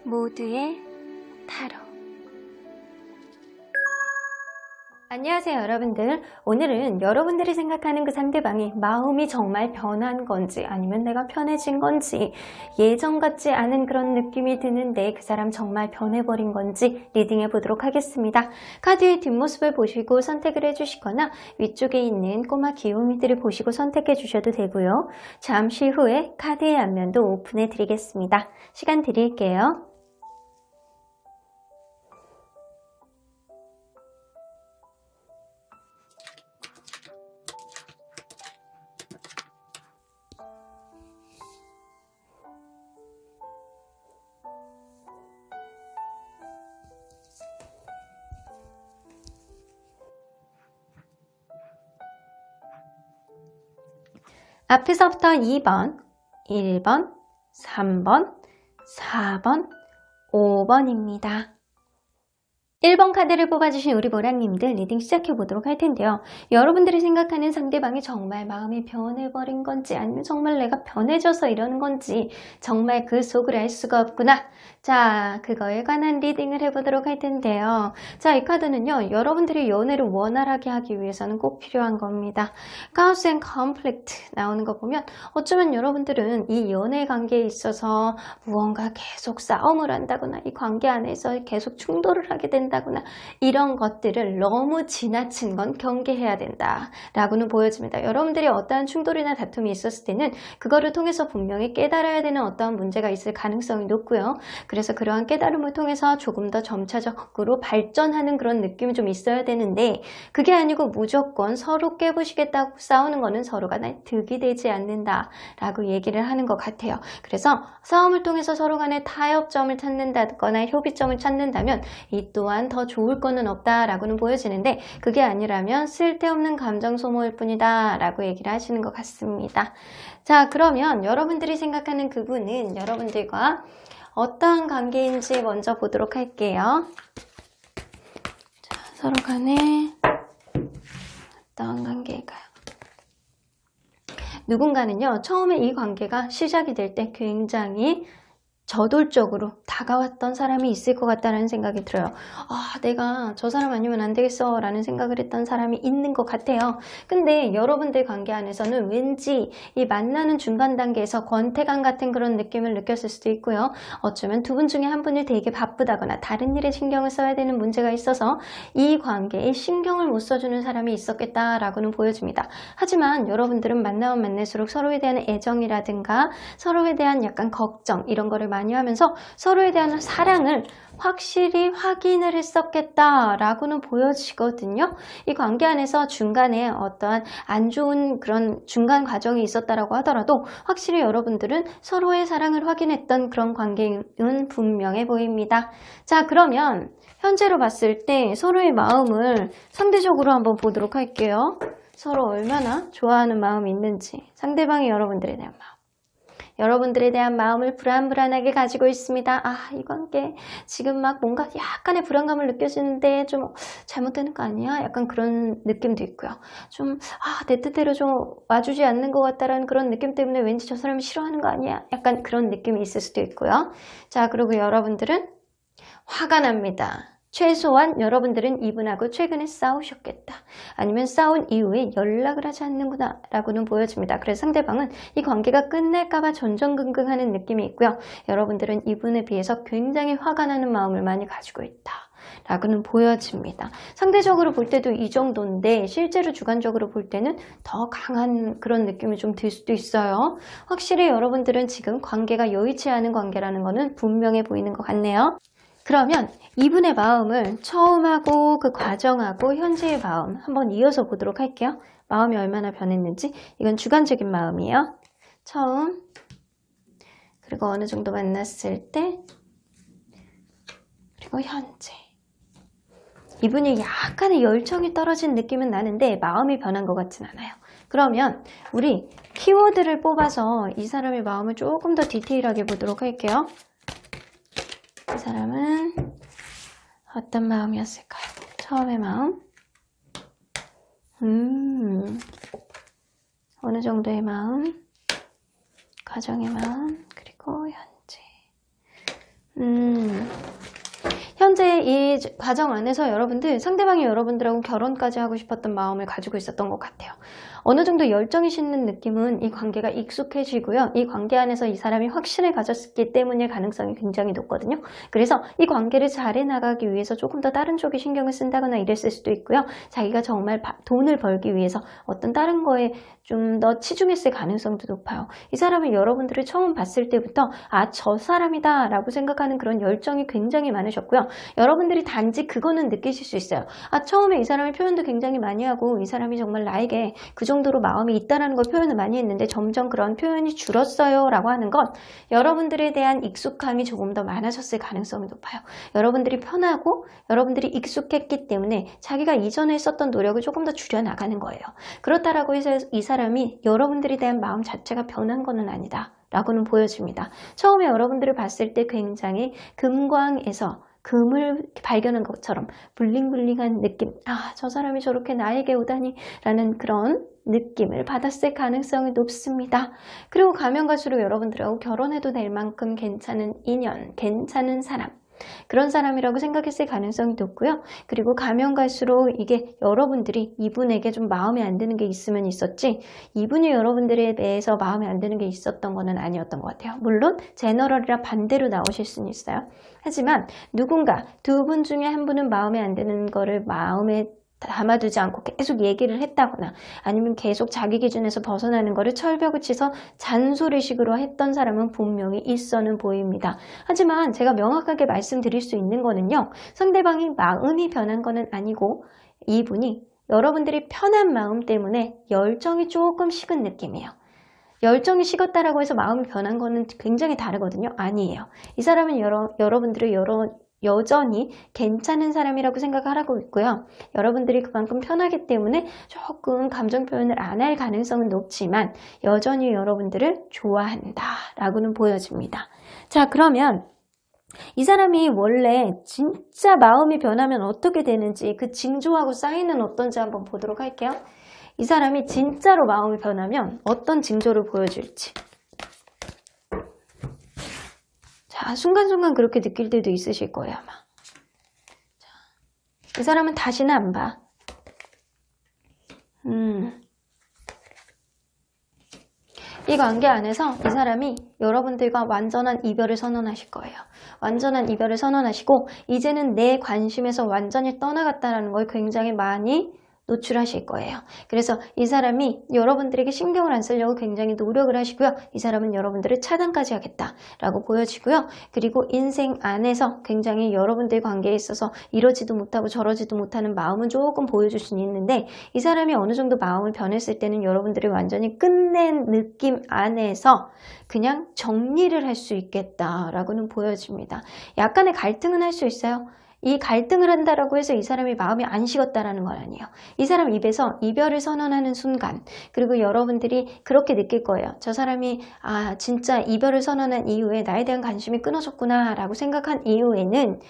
모두의 타로. 안녕하세요 여러분들. 오늘은 여러분들이 생각하는 그 상대방이 마음이 정말 변한 건지 아니면 내가 편해진 건지, 예전 같지 않은 그런 느낌이 드는데 그 사람 정말 변해버린 건지 리딩해 보도록 하겠습니다. 카드의 뒷모습을 보시고 선택을 해주시거나 위쪽에 있는 꼬마 귀요미들을 보시고 선택해 주셔도 되고요. 잠시 후에 카드의 앞면도 오픈해 드리겠습니다. 시간 드릴게요. 앞에서부터 2번, 1번, 3번, 4번, 5번입니다. 1번 카드를 뽑아주신 우리 보라님들 리딩 시작해보도록 할 텐데요. 여러분들이 생각하는 상대방이 정말 마음이 변해버린 건지 아니면 정말 내가 변해져서 이러는 건지 정말 그 속을 알 수가 없구나. 자, 그거에 관한 리딩을 해보도록 할 텐데요. 자, 이 카드는요. 여러분들이 연애를 원활하게 하기 위해서는 꼭 필요한 겁니다. Chaos and Conflict 나오는 거 보면 어쩌면 여러분들은 이 연애 관계에 있어서 무언가 계속 싸움을 한다거나 이 관계 안에서 계속 충돌을 하게 된다거나 이런 것들을 너무 지나친 건 경계해야 된다 라고는 보여집니다. 여러분들이 어떠한 충돌이나 다툼이 있었을 때는 그거를 통해서 분명히 깨달아야 되는 어떠한 문제가 있을 가능성이 높고요. 그래서 그러한 깨달음을 통해서 조금 더 점차적으로 발전하는 그런 느낌이 좀 있어야 되는데, 그게 아니고 무조건 서로 깨부시겠다고 싸우는 거는 서로가 득이 되지 않는다 라고 얘기를 하는 것 같아요. 그래서 싸움을 통해서 서로 간에 타협점을 찾는다거나 협의점을 찾는다면 이 또한 더 좋을 거는 없다 라고는 보여지는데, 그게 아니라면 쓸데없는 감정 소모일 뿐이다 라고 얘기를 하시는 것 같습니다. 자, 그러면 여러분들이 생각하는 그분은 여러분들과 어떠한 관계인지 먼저 보도록 할게요. 자, 서로 간에 어떠한 관계일까요? 누군가는요, 처음에 이 관계가 시작이 될 때 굉장히 저돌적으로 다가왔던 사람이 있을 것 같다는 생각이 들어요. 아, 내가 저 사람 아니면 안 되겠어 라는 생각을 했던 사람이 있는 것 같아요. 근데 여러분들 관계 안에서는 왠지 이 만나는 중간 단계에서 권태감 같은 그런 느낌을 느꼈을 수도 있고요. 어쩌면 두 분 중에 한 분이 되게 바쁘다거나 다른 일에 신경을 써야 되는 문제가 있어서 이 관계에 신경을 못 써주는 사람이 있었겠다라고는 보여집니다. 하지만 여러분들은 만나면 만날수록 서로에 대한 애정이라든가 서로에 대한 약간 걱정 이런 거를 많이 하면서 서로에 대한 사랑을 확실히 확인을 했었겠다라고는 보여지거든요. 이 관계 안에서 중간에 어떠한 안 좋은 그런 중간 과정이 있었다라고 하더라도 확실히 여러분들은 서로의 사랑을 확인했던 그런 관계는 분명해 보입니다. 자, 그러면 현재로 봤을 때 서로의 마음을 상대적으로 한번 보도록 할게요. 서로 얼마나 좋아하는 마음이 있는지, 상대방이 여러분들에 대한 마음. 여러분들에 대한 마음을 불안불안하게 가지고 있습니다. 아, 이 관계 지금 막 뭔가 약간의 불안감을 느껴지는데 좀 잘못되는 거 아니야? 약간 그런 느낌도 있고요. 좀 내 뜻대로 좀 와주지 않는 것 같다라는 그런 느낌 때문에 왠지 저 사람이 싫어하는 거 아니야? 약간 그런 느낌이 있을 수도 있고요. 자, 그리고 여러분들은 화가 납니다. 최소한 여러분들은 이분하고 최근에 싸우셨겠다. 아니면 싸운 이후에 연락을 하지 않는구나 라고는 보여집니다. 그래서 상대방은 이 관계가 끝날까봐 전전긍긍하는 느낌이 있고요. 여러분들은 이분에 비해서 굉장히 화가 나는 마음을 많이 가지고 있다 라고는 보여집니다. 상대적으로 볼 때도 이 정도인데 실제로 주관적으로 볼 때는 더 강한 그런 느낌이 좀 들 수도 있어요. 확실히 여러분들은 지금 관계가 여의치 않은 관계라는 거는 분명해 보이는 것 같네요. 그러면 이분의 마음을 처음하고 그 과정하고 현재의 마음 한번 이어서 보도록 할게요. 마음이 얼마나 변했는지. 이건 주관적인 마음이에요. 처음, 그리고 어느 정도 만났을 때, 그리고 현재. 이분이 약간의 열정이 떨어진 느낌은 나는데 마음이 변한 것 같진 않아요. 그러면 우리 키워드를 뽑아서 이 사람의 마음을 조금 더 디테일하게 보도록 할게요. 이 사람은 어떤 마음이었을까요? 처음의 마음? 어느 정도의 마음? 가정의 마음? 그리고 현재. 현재 이 과정 안에서 여러분들, 상대방이 여러분들하고 결혼까지 하고 싶었던 마음을 가지고 있었던 것 같아요. 어느 정도 열정이 싣는 느낌은 이 관계가 익숙해지고요. 이 관계 안에서 이 사람이 확신을 가졌기 때문일 가능성이 굉장히 높거든요. 그래서 이 관계를 잘 해나가기 위해서 조금 더 다른 쪽에 신경을 쓴다거나 이랬을 수도 있고요. 자기가 정말 돈을 벌기 위해서 어떤 다른 거에 좀 더 치중했을 가능성도 높아요. 이 사람은 여러분들을 처음 봤을 때부터 저 사람이다 라고 생각하는 그런 열정이 굉장히 많으셨고요. 여러분들이 단지 그거는 느끼실 수 있어요. 처음에 이 사람의 표현도 굉장히 많이 하고 이 사람이 정말 나에게 그 정도로 마음이 있다라는 걸 표현을 많이 했는데 점점 그런 표현이 줄었어요 라고 하는 건 여러분들에 대한 익숙함이 조금 더 많아졌을 가능성이 높아요. 여러분들이 편하고 여러분들이 익숙했기 때문에 자기가 이전에 했었던 노력을 조금 더 줄여나가는 거예요. 그렇다라고 해서 이 사람이 여러분들에 대한 마음 자체가 변한 거는 아니다 라고는 보여집니다. 처음에 여러분들을 봤을 때 굉장히 금광에서 금을 발견한 것처럼 블링블링한 느낌, 저 사람이 저렇게 나에게 오다니 라는 그런 느낌을 받았을 가능성이 높습니다. 그리고 가면 갈수록 여러분들하고 결혼해도 될 만큼 괜찮은 인연, 괜찮은 사람, 그런 사람이라고 생각했을 가능성이 높고요. 그리고 가면 갈수록 이게 여러분들이 이분에게 좀 마음에 안 드는 게 있으면 있었지 이분이 여러분들에 대해서 마음에 안 드는 게 있었던 거는 아니었던 것 같아요. 물론 제너럴이라 반대로 나오실 수는 있어요. 하지만 누군가 두 분 중에 한 분은 마음에 안 드는 거를 마음에 담아두지 않고 계속 얘기를 했다거나 아니면 계속 자기 기준에서 벗어나는 거를 철벽을 치서 잔소리식으로 했던 사람은 분명히 있어는 보입니다. 하지만 제가 명확하게 말씀드릴 수 있는 거는요. 상대방이 마음이 변한 거는 아니고 이분이 여러분들이 편한 마음 때문에 열정이 조금 식은 느낌이에요. 열정이 식었다라고 해서 마음이 변한 거는 굉장히 다르거든요. 아니에요. 이 사람은 여러분들을 여전히 괜찮은 사람이라고 생각하고 있고요. 여러분들이 그만큼 편하기 때문에 조금 감정 표현을 안 할 가능성은 높지만 여전히 여러분들을 좋아한다 라고는 보여집니다. 자, 그러면 이 사람이 원래 진짜 마음이 변하면 어떻게 되는지 그 징조하고 사인은 어떤지 한번 보도록 할게요. 이 사람이 진짜로 마음이 변하면 어떤 징조를 보여줄지. 자, 순간순간 그렇게 느낄 때도 있으실 거예요, 아마. 자, 이 사람은 다시는 안 봐. 이 관계 안에서 이 사람이 여러분들과 완전한 이별을 선언하실 거예요. 완전한 이별을 선언하시고 이제는 내 관심에서 완전히 떠나갔다는 걸 굉장히 많이 노출하실 거예요. 그래서 이 사람이 여러분들에게 신경을 안 쓰려고 굉장히 노력을 하시고요. 이 사람은 여러분들을 차단까지 하겠다라고 보여지고요. 그리고 인생 안에서 굉장히 여러분들 관계에 있어서 이러지도 못하고 저러지도 못하는 마음은 조금 보여줄 수는 있는데 이 사람이 어느 정도 마음을 변했을 때는 여러분들을 완전히 끝낸 느낌 안에서 그냥 정리를 할 수 있겠다라고는 보여집니다. 약간의 갈등은 할 수 있어요. 이 갈등을 한다라고 해서 이 사람이 마음이 안 식었다라는 건 아니에요. 이 사람 입에서 이별을 선언하는 순간 그리고 여러분들이 그렇게 느낄 거예요. 저 사람이 진짜 이별을 선언한 이후에 나에 대한 관심이 끊어졌구나 라고 생각한 이후에는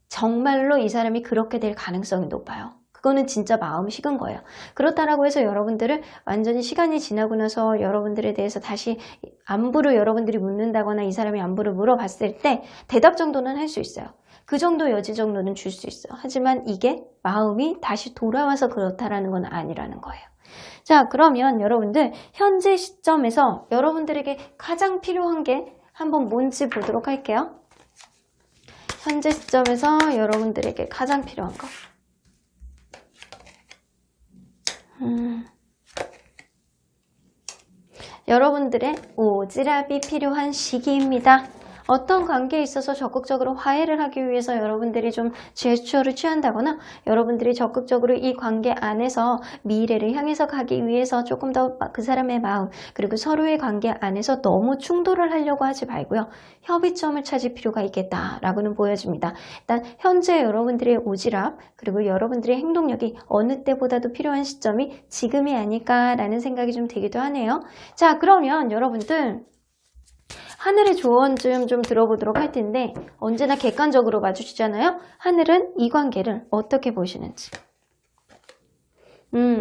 정말로 이 사람이 그렇게 될 가능성이 높아요. 그거는 진짜 마음이 식은 거예요. 그렇다라고 해서 여러분들을 완전히 시간이 지나고 나서 여러분들에 대해서 다시 안부를 여러분들이 묻는다거나 이 사람이 안부를 물어봤을 때 대답 정도는 할 수 있어요. 그 정도 여지 정도는 줄 수 있어요. 하지만 이게 마음이 다시 돌아와서 그렇다라는 건 아니라는 거예요. 자, 그러면 여러분들 현재 시점에서 여러분들에게 가장 필요한 게 한번 뭔지 보도록 할게요. 현재 시점에서 여러분들에게 가장 필요한 거. 여러분들의 오지랖이 필요한 시기입니다. 어떤 관계에 있어서 적극적으로 화해를 하기 위해서 여러분들이 좀 제스처를 취한다거나 여러분들이 적극적으로 이 관계 안에서 미래를 향해서 가기 위해서 조금 더 그 사람의 마음 그리고 서로의 관계 안에서 너무 충돌을 하려고 하지 말고요. 협의점을 찾을 필요가 있겠다라고는 보여집니다. 일단 현재 여러분들의 오지랖 그리고 여러분들의 행동력이 어느 때보다도 필요한 시점이 지금이 아닐까라는 생각이 좀 들기도 하네요. 자, 그러면 여러분들 하늘의 조언 좀 들어보도록 할 텐데 언제나 객관적으로 봐주시잖아요. 하늘은 이 관계를 어떻게 보시는지.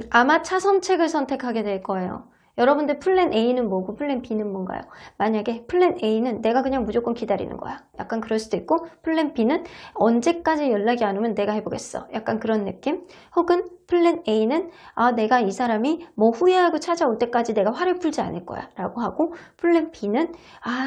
아마 차선책을 선택하게 될 거예요. 여러분들 플랜 A는 뭐고 플랜 B는 뭔가요? 만약에 플랜 A는 내가 그냥 무조건 기다리는 거야. 약간 그럴 수도 있고 플랜 B는 언제까지 연락이 안 오면 내가 해보겠어. 약간 그런 느낌? 혹은 플랜 A는 내가 이 사람이 뭐 후회하고 찾아올 때까지 내가 화를 풀지 않을 거야 라고 하고 플랜 B는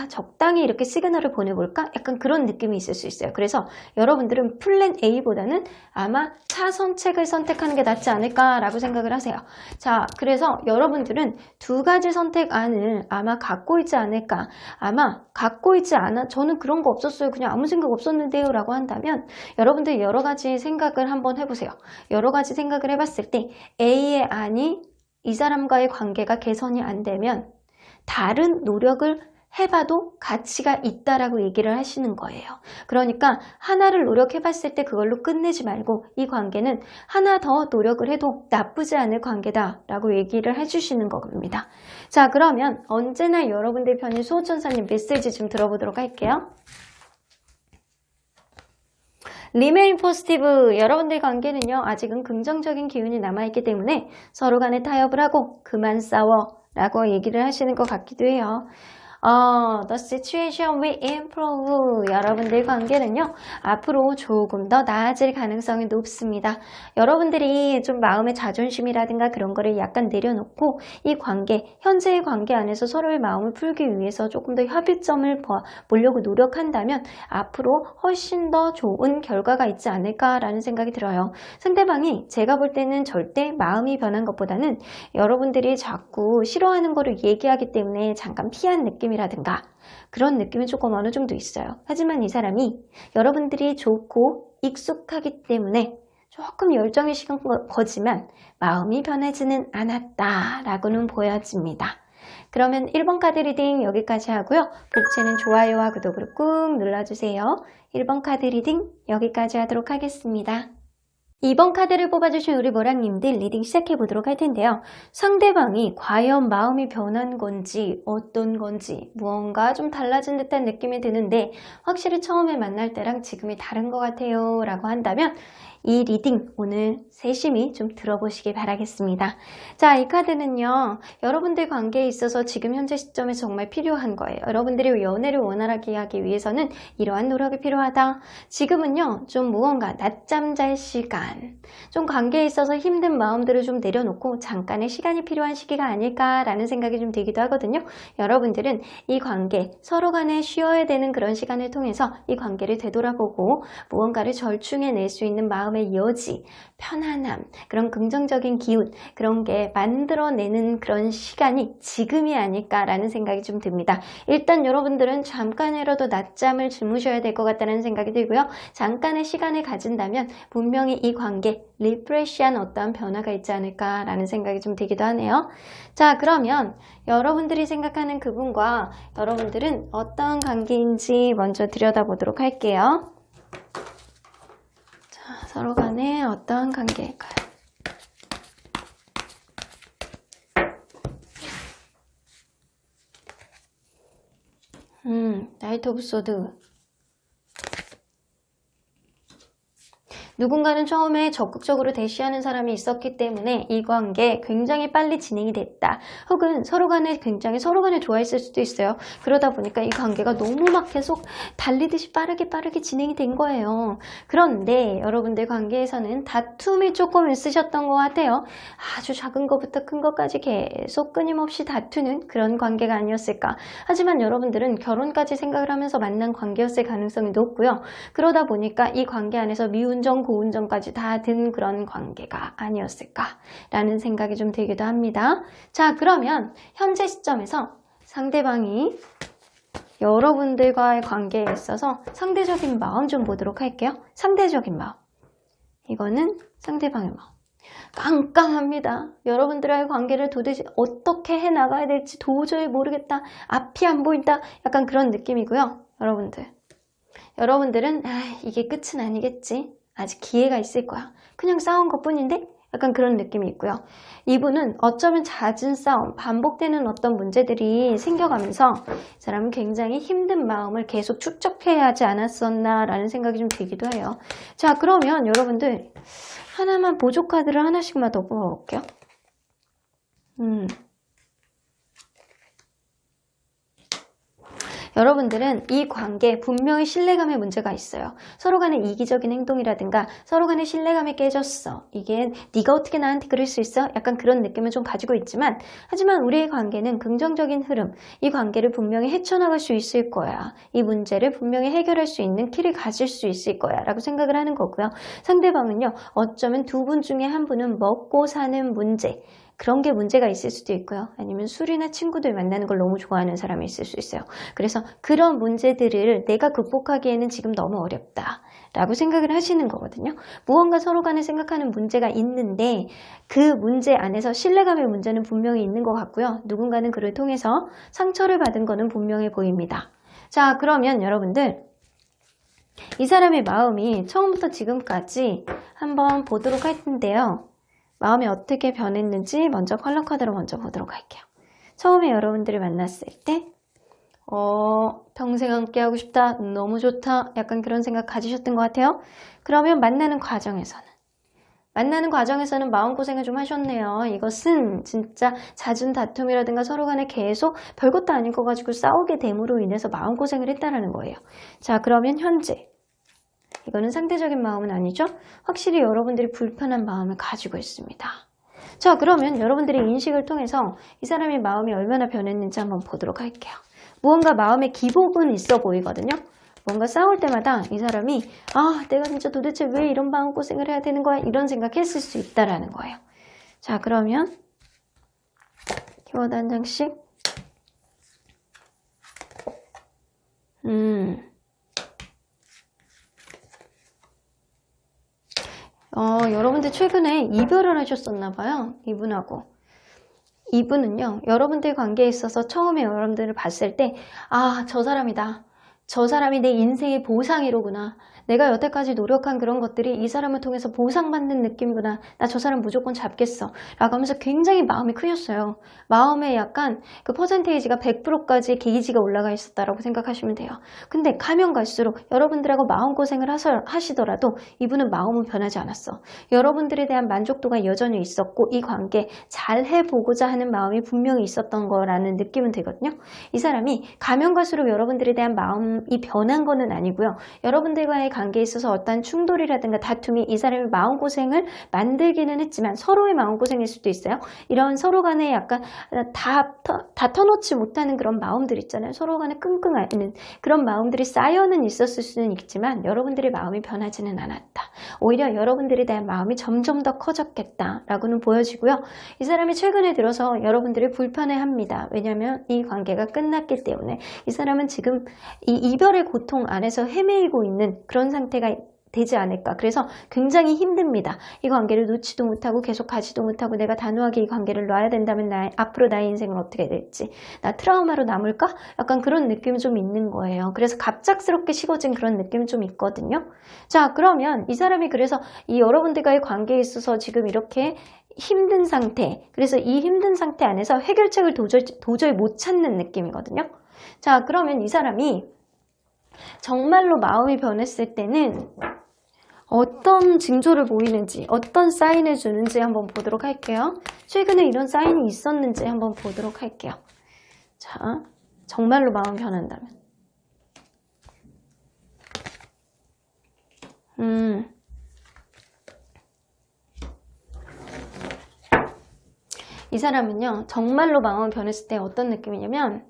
적당히 이렇게 시그널을 보내볼까? 약간 그런 느낌이 있을 수 있어요. 그래서 여러분들은 플랜 A보다는 아마 차선책을 선택하는 게 낫지 않을까라고 생각을 하세요. 자, 그래서 여러분들은 두 가지 선택안을 아마 갖고 있지 않을까. 아마 갖고 있지 않아. 저는 그런 거 없었어요. 그냥 아무 생각 없었는데요 라고 한다면 여러분들 여러 가지 생각을 한번 해보세요. 여러 가지 생각을 해봤을 때 A의 안이 이 사람과의 관계가 개선이 안 되면 다른 노력을 해봐도 가치가 있다라고 얘기를 하시는 거예요. 그러니까 하나를 노력해봤을 때 그걸로 끝내지 말고 이 관계는 하나 더 노력을 해도 나쁘지 않을 관계다라고 얘기를 해주시는 겁니다. 자, 그러면 언제나 여러분들 편인 수호천사님 메시지 좀 들어보도록 할게요. Remain positive. 여러분들 관계는요, 아직은 긍정적인 기운이 남아있기 때문에 서로 간에 타협을 하고 그만 싸워 라고 얘기를 하시는 것 같기도 해요. The situation will improve. 여러분들 관계는요, 앞으로 조금 더 나아질 가능성이 높습니다. 여러분들이 좀 마음의 자존심이라든가 그런 거를 약간 내려놓고 이 관계, 현재의 관계 안에서 서로의 마음을 풀기 위해서 조금 더 협의점을 보려고 노력한다면 앞으로 훨씬 더 좋은 결과가 있지 않을까라는 생각이 들어요. 상대방이 제가 볼 때는 절대 마음이 변한 것보다는 여러분들이 자꾸 싫어하는 거를 얘기하기 때문에 잠깐 피한 느낌 이라든가 그런 느낌이 조금 어느 정도 있어요. 하지만 이 사람이 여러분들이 좋고 익숙하기 때문에 조금 열정이 식은 거지만 마음이 변하지는 않았다라고는 보여집니다. 그러면 1번 카드 리딩 여기까지 하고요. 복채는 좋아요와 구독을 꾹 눌러주세요. 1번 카드 리딩 여기까지 하도록 하겠습니다. 2번 카드를 뽑아주신 우리 모랑님들 리딩 시작해보도록 할 텐데요. 상대방이 과연 마음이 변한 건지 어떤 건지 무언가 좀 달라진 듯한 느낌이 드는데 확실히 처음에 만날 때랑 지금이 다른 것 같아요 라고 한다면 이 리딩 오늘 세심히 좀 들어보시기 바라겠습니다. 자, 이 카드는요. 여러분들 관계에 있어서 지금 현재 시점에 정말 필요한 거예요. 여러분들이 연애를 원활하게 하기 위해서는 이러한 노력이 필요하다. 지금은요. 좀 무언가 낮잠 잘 시간, 좀 관계에 있어서 힘든 마음들을 좀 내려놓고 잠깐의 시간이 필요한 시기가 아닐까라는 생각이 좀 들기도 하거든요. 여러분들은 이 관계, 서로 간에 쉬어야 되는 그런 시간을 통해서 이 관계를 되돌아보고 무언가를 절충해낼 수 있는 마음의 여지, 편안함, 그런 긍정적인 기운, 그런 게 만들어내는 그런 시간이 지금이 아닐까라는 생각이 좀 듭니다. 일단 여러분들은 잠깐이라도 낮잠을 주무셔야 될 것 같다는 생각이 들고요. 잠깐의 시간을 가진다면 분명히 이 관계, 리프레시한 어떠한 변화가 있지 않을까라는 생각이 좀 들기도 하네요. 자, 그러면 여러분들이 생각하는 그분과 여러분들은 어떤 관계인지 먼저 들여다보도록 할게요. 서로 간에 어떠한 관계일까요? 나이트 오브 소드. 누군가는 처음에 적극적으로 대시하는 사람이 있었기 때문에 이 관계 굉장히 빨리 진행이 됐다. 혹은 서로 간에 굉장히 서로 간에 좋아했을 수도 있어요. 그러다 보니까 이 관계가 너무 막 계속 달리듯이 빠르게 진행이 된 거예요. 그런데 여러분들 관계에서는 다툼이 조금 있으셨던 것 같아요. 아주 작은 것부터 큰 것까지 계속 끊임없이 다투는 그런 관계가 아니었을까. 하지만 여러분들은 결혼까지 생각을 하면서 만난 관계였을 가능성이 높고요. 그러다 보니까 이 관계 안에서 미운정 고운정까지 다 든 그런 관계가 아니었을까라는 생각이 좀 들기도 합니다. 자, 그러면 현재 시점에서 상대방이 여러분들과의 관계에 있어서 상대적인 마음 좀 보도록 할게요. 상대적인 마음. 이거는 상대방의 마음. 깜깜합니다. 여러분들과의 관계를 도대체 어떻게 해나가야 될지 도저히 모르겠다. 앞이 안 보인다. 약간 그런 느낌이고요. 여러분들은 이게 끝은 아니겠지. 아직 기회가 있을 거야. 그냥 싸운 것뿐인데? 약간 그런 느낌이 있고요. 이분은 어쩌면 잦은 싸움, 반복되는 어떤 문제들이 생겨가면서 이 사람은 굉장히 힘든 마음을 계속 축적해야 하지 않았었나 라는 생각이 좀 들기도 해요. 자, 그러면 여러분들 하나만 보조 카드를 하나씩만 더 뽑아볼게요. 여러분들은 이 관계에 분명히 신뢰감의 문제가 있어요. 서로 간에 이기적인 행동이라든가 서로 간에 신뢰감이 깨졌어. 이게 네가 어떻게 나한테 그럴 수 있어? 약간 그런 느낌을 좀 가지고 있지만 하지만 우리의 관계는 긍정적인 흐름, 이 관계를 분명히 헤쳐나갈 수 있을 거야. 이 문제를 분명히 해결할 수 있는 키를 가질 수 있을 거야 라고 생각을 하는 거고요. 상대방은요, 어쩌면 두 분 중에 한 분은 먹고 사는 문제, 그런 게 문제가 있을 수도 있고요. 아니면 술이나 친구들 만나는 걸 너무 좋아하는 사람이 있을 수 있어요. 그래서 그런 문제들을 내가 극복하기에는 지금 너무 어렵다 라고 생각을 하시는 거거든요. 무언가 서로 간에 생각하는 문제가 있는데 그 문제 안에서 신뢰감의 문제는 분명히 있는 것 같고요. 누군가는 그를 통해서 상처를 받은 거는 분명해 보입니다. 자, 그러면 여러분들 이 사람의 마음이 처음부터 지금까지 한번 보도록 할 텐데요. 마음이 어떻게 변했는지 먼저 컬러 카드로 먼저 보도록 할게요. 처음에 여러분들을 만났을 때 평생 함께 하고 싶다, 너무 좋다, 약간 그런 생각 가지셨던 것 같아요. 그러면 만나는 과정에서는 마음고생을 좀 하셨네요. 이것은 진짜 잦은 다툼이라든가 서로 간에 계속 별것도 아닌 거 가지고 싸우게 됨으로 인해서 마음고생을 했다라는 거예요. 자, 그러면 현재 이거는 상대적인 마음은 아니죠? 확실히 여러분들이 불편한 마음을 가지고 있습니다. 자, 그러면 여러분들의 인식을 통해서 이 사람의 마음이 얼마나 변했는지 한번 보도록 할게요. 무언가 마음의 기복은 있어 보이거든요. 뭔가 싸울 때마다 이 사람이 내가 진짜 도대체 왜 이런 마음고생을 해야 되는 거야? 이런 생각했을 수 있다라는 거예요. 자, 그러면 키워드 한 장씩. 여러분들 최근에 이별을 하셨었나 봐요. 이분하고. 이분은요, 여러분들 관계에 있어서 처음에 여러분들을 봤을 때 저 사람이다. 저 사람이 내 인생의 보상이로구나. 내가 여태까지 노력한 그런 것들이 이 사람을 통해서 보상받는 느낌이구나. 나 저 사람 무조건 잡겠어. 라고 하면서 굉장히 마음이 크셨어요. 마음에 약간 그 퍼센테이지가 100%까지 게이지가 올라가 있었다라고 생각하시면 돼요. 근데 가면 갈수록 여러분들하고 마음고생을 하시더라도 이분은 마음은 변하지 않았어. 여러분들에 대한 만족도가 여전히 있었고 이 관계 잘 해보고자 하는 마음이 분명히 있었던 거라는 느낌은 들거든요. 이 사람이 가면 갈수록 여러분들에 대한 마음이 변한 거는 아니고요. 여러분들과의 관계에 있어서 어떤 충돌이라든가 다툼이 이 사람의 마음고생을 만들기는 했지만 서로의 마음고생일 수도 있어요. 이런 서로 간에 약간 다 터놓지 못하는 그런 마음들 있잖아요. 서로 간에 끙끙 앓는 그런 마음들이 쌓여는 있었을 수는 있지만 여러분들의 마음이 변하지는 않았다. 오히려 여러분들에 대한 마음이 점점 더 커졌겠다라고는 보여지고요. 이 사람이 최근에 들어서 여러분들을 불편해합니다. 왜냐하면 이 관계가 끝났기 때문에 이 사람은 지금 이 이별의 고통 안에서 헤매이고 있는 그런 상태가 되지 않을까. 그래서 굉장히 힘듭니다. 이 관계를 놓지도 못하고 계속 가지도 못하고 내가 단호하게 이 관계를 놔야 된다면 앞으로 나의 인생은 어떻게 될지, 나 트라우마로 남을까? 약간 그런 느낌이 좀 있는 거예요. 그래서 갑작스럽게 식어진 그런 느낌이 좀 있거든요. 자, 그러면 이 사람이 그래서 이 여러분들과의 관계에 있어서 지금 이렇게 힘든 상태, 그래서 이 힘든 상태 안에서 해결책을 도저히 못 찾는 느낌이거든요. 자, 그러면 이 사람이 정말로 마음이 변했을 때는 어떤 징조를 보이는지, 어떤 사인을 주는지 한번 보도록 할게요. 최근에 이런 사인이 있었는지 한번 보도록 할게요. 자, 정말로 마음 변한다면. 이 사람은요, 정말로 마음이 변했을 때 어떤 느낌이냐면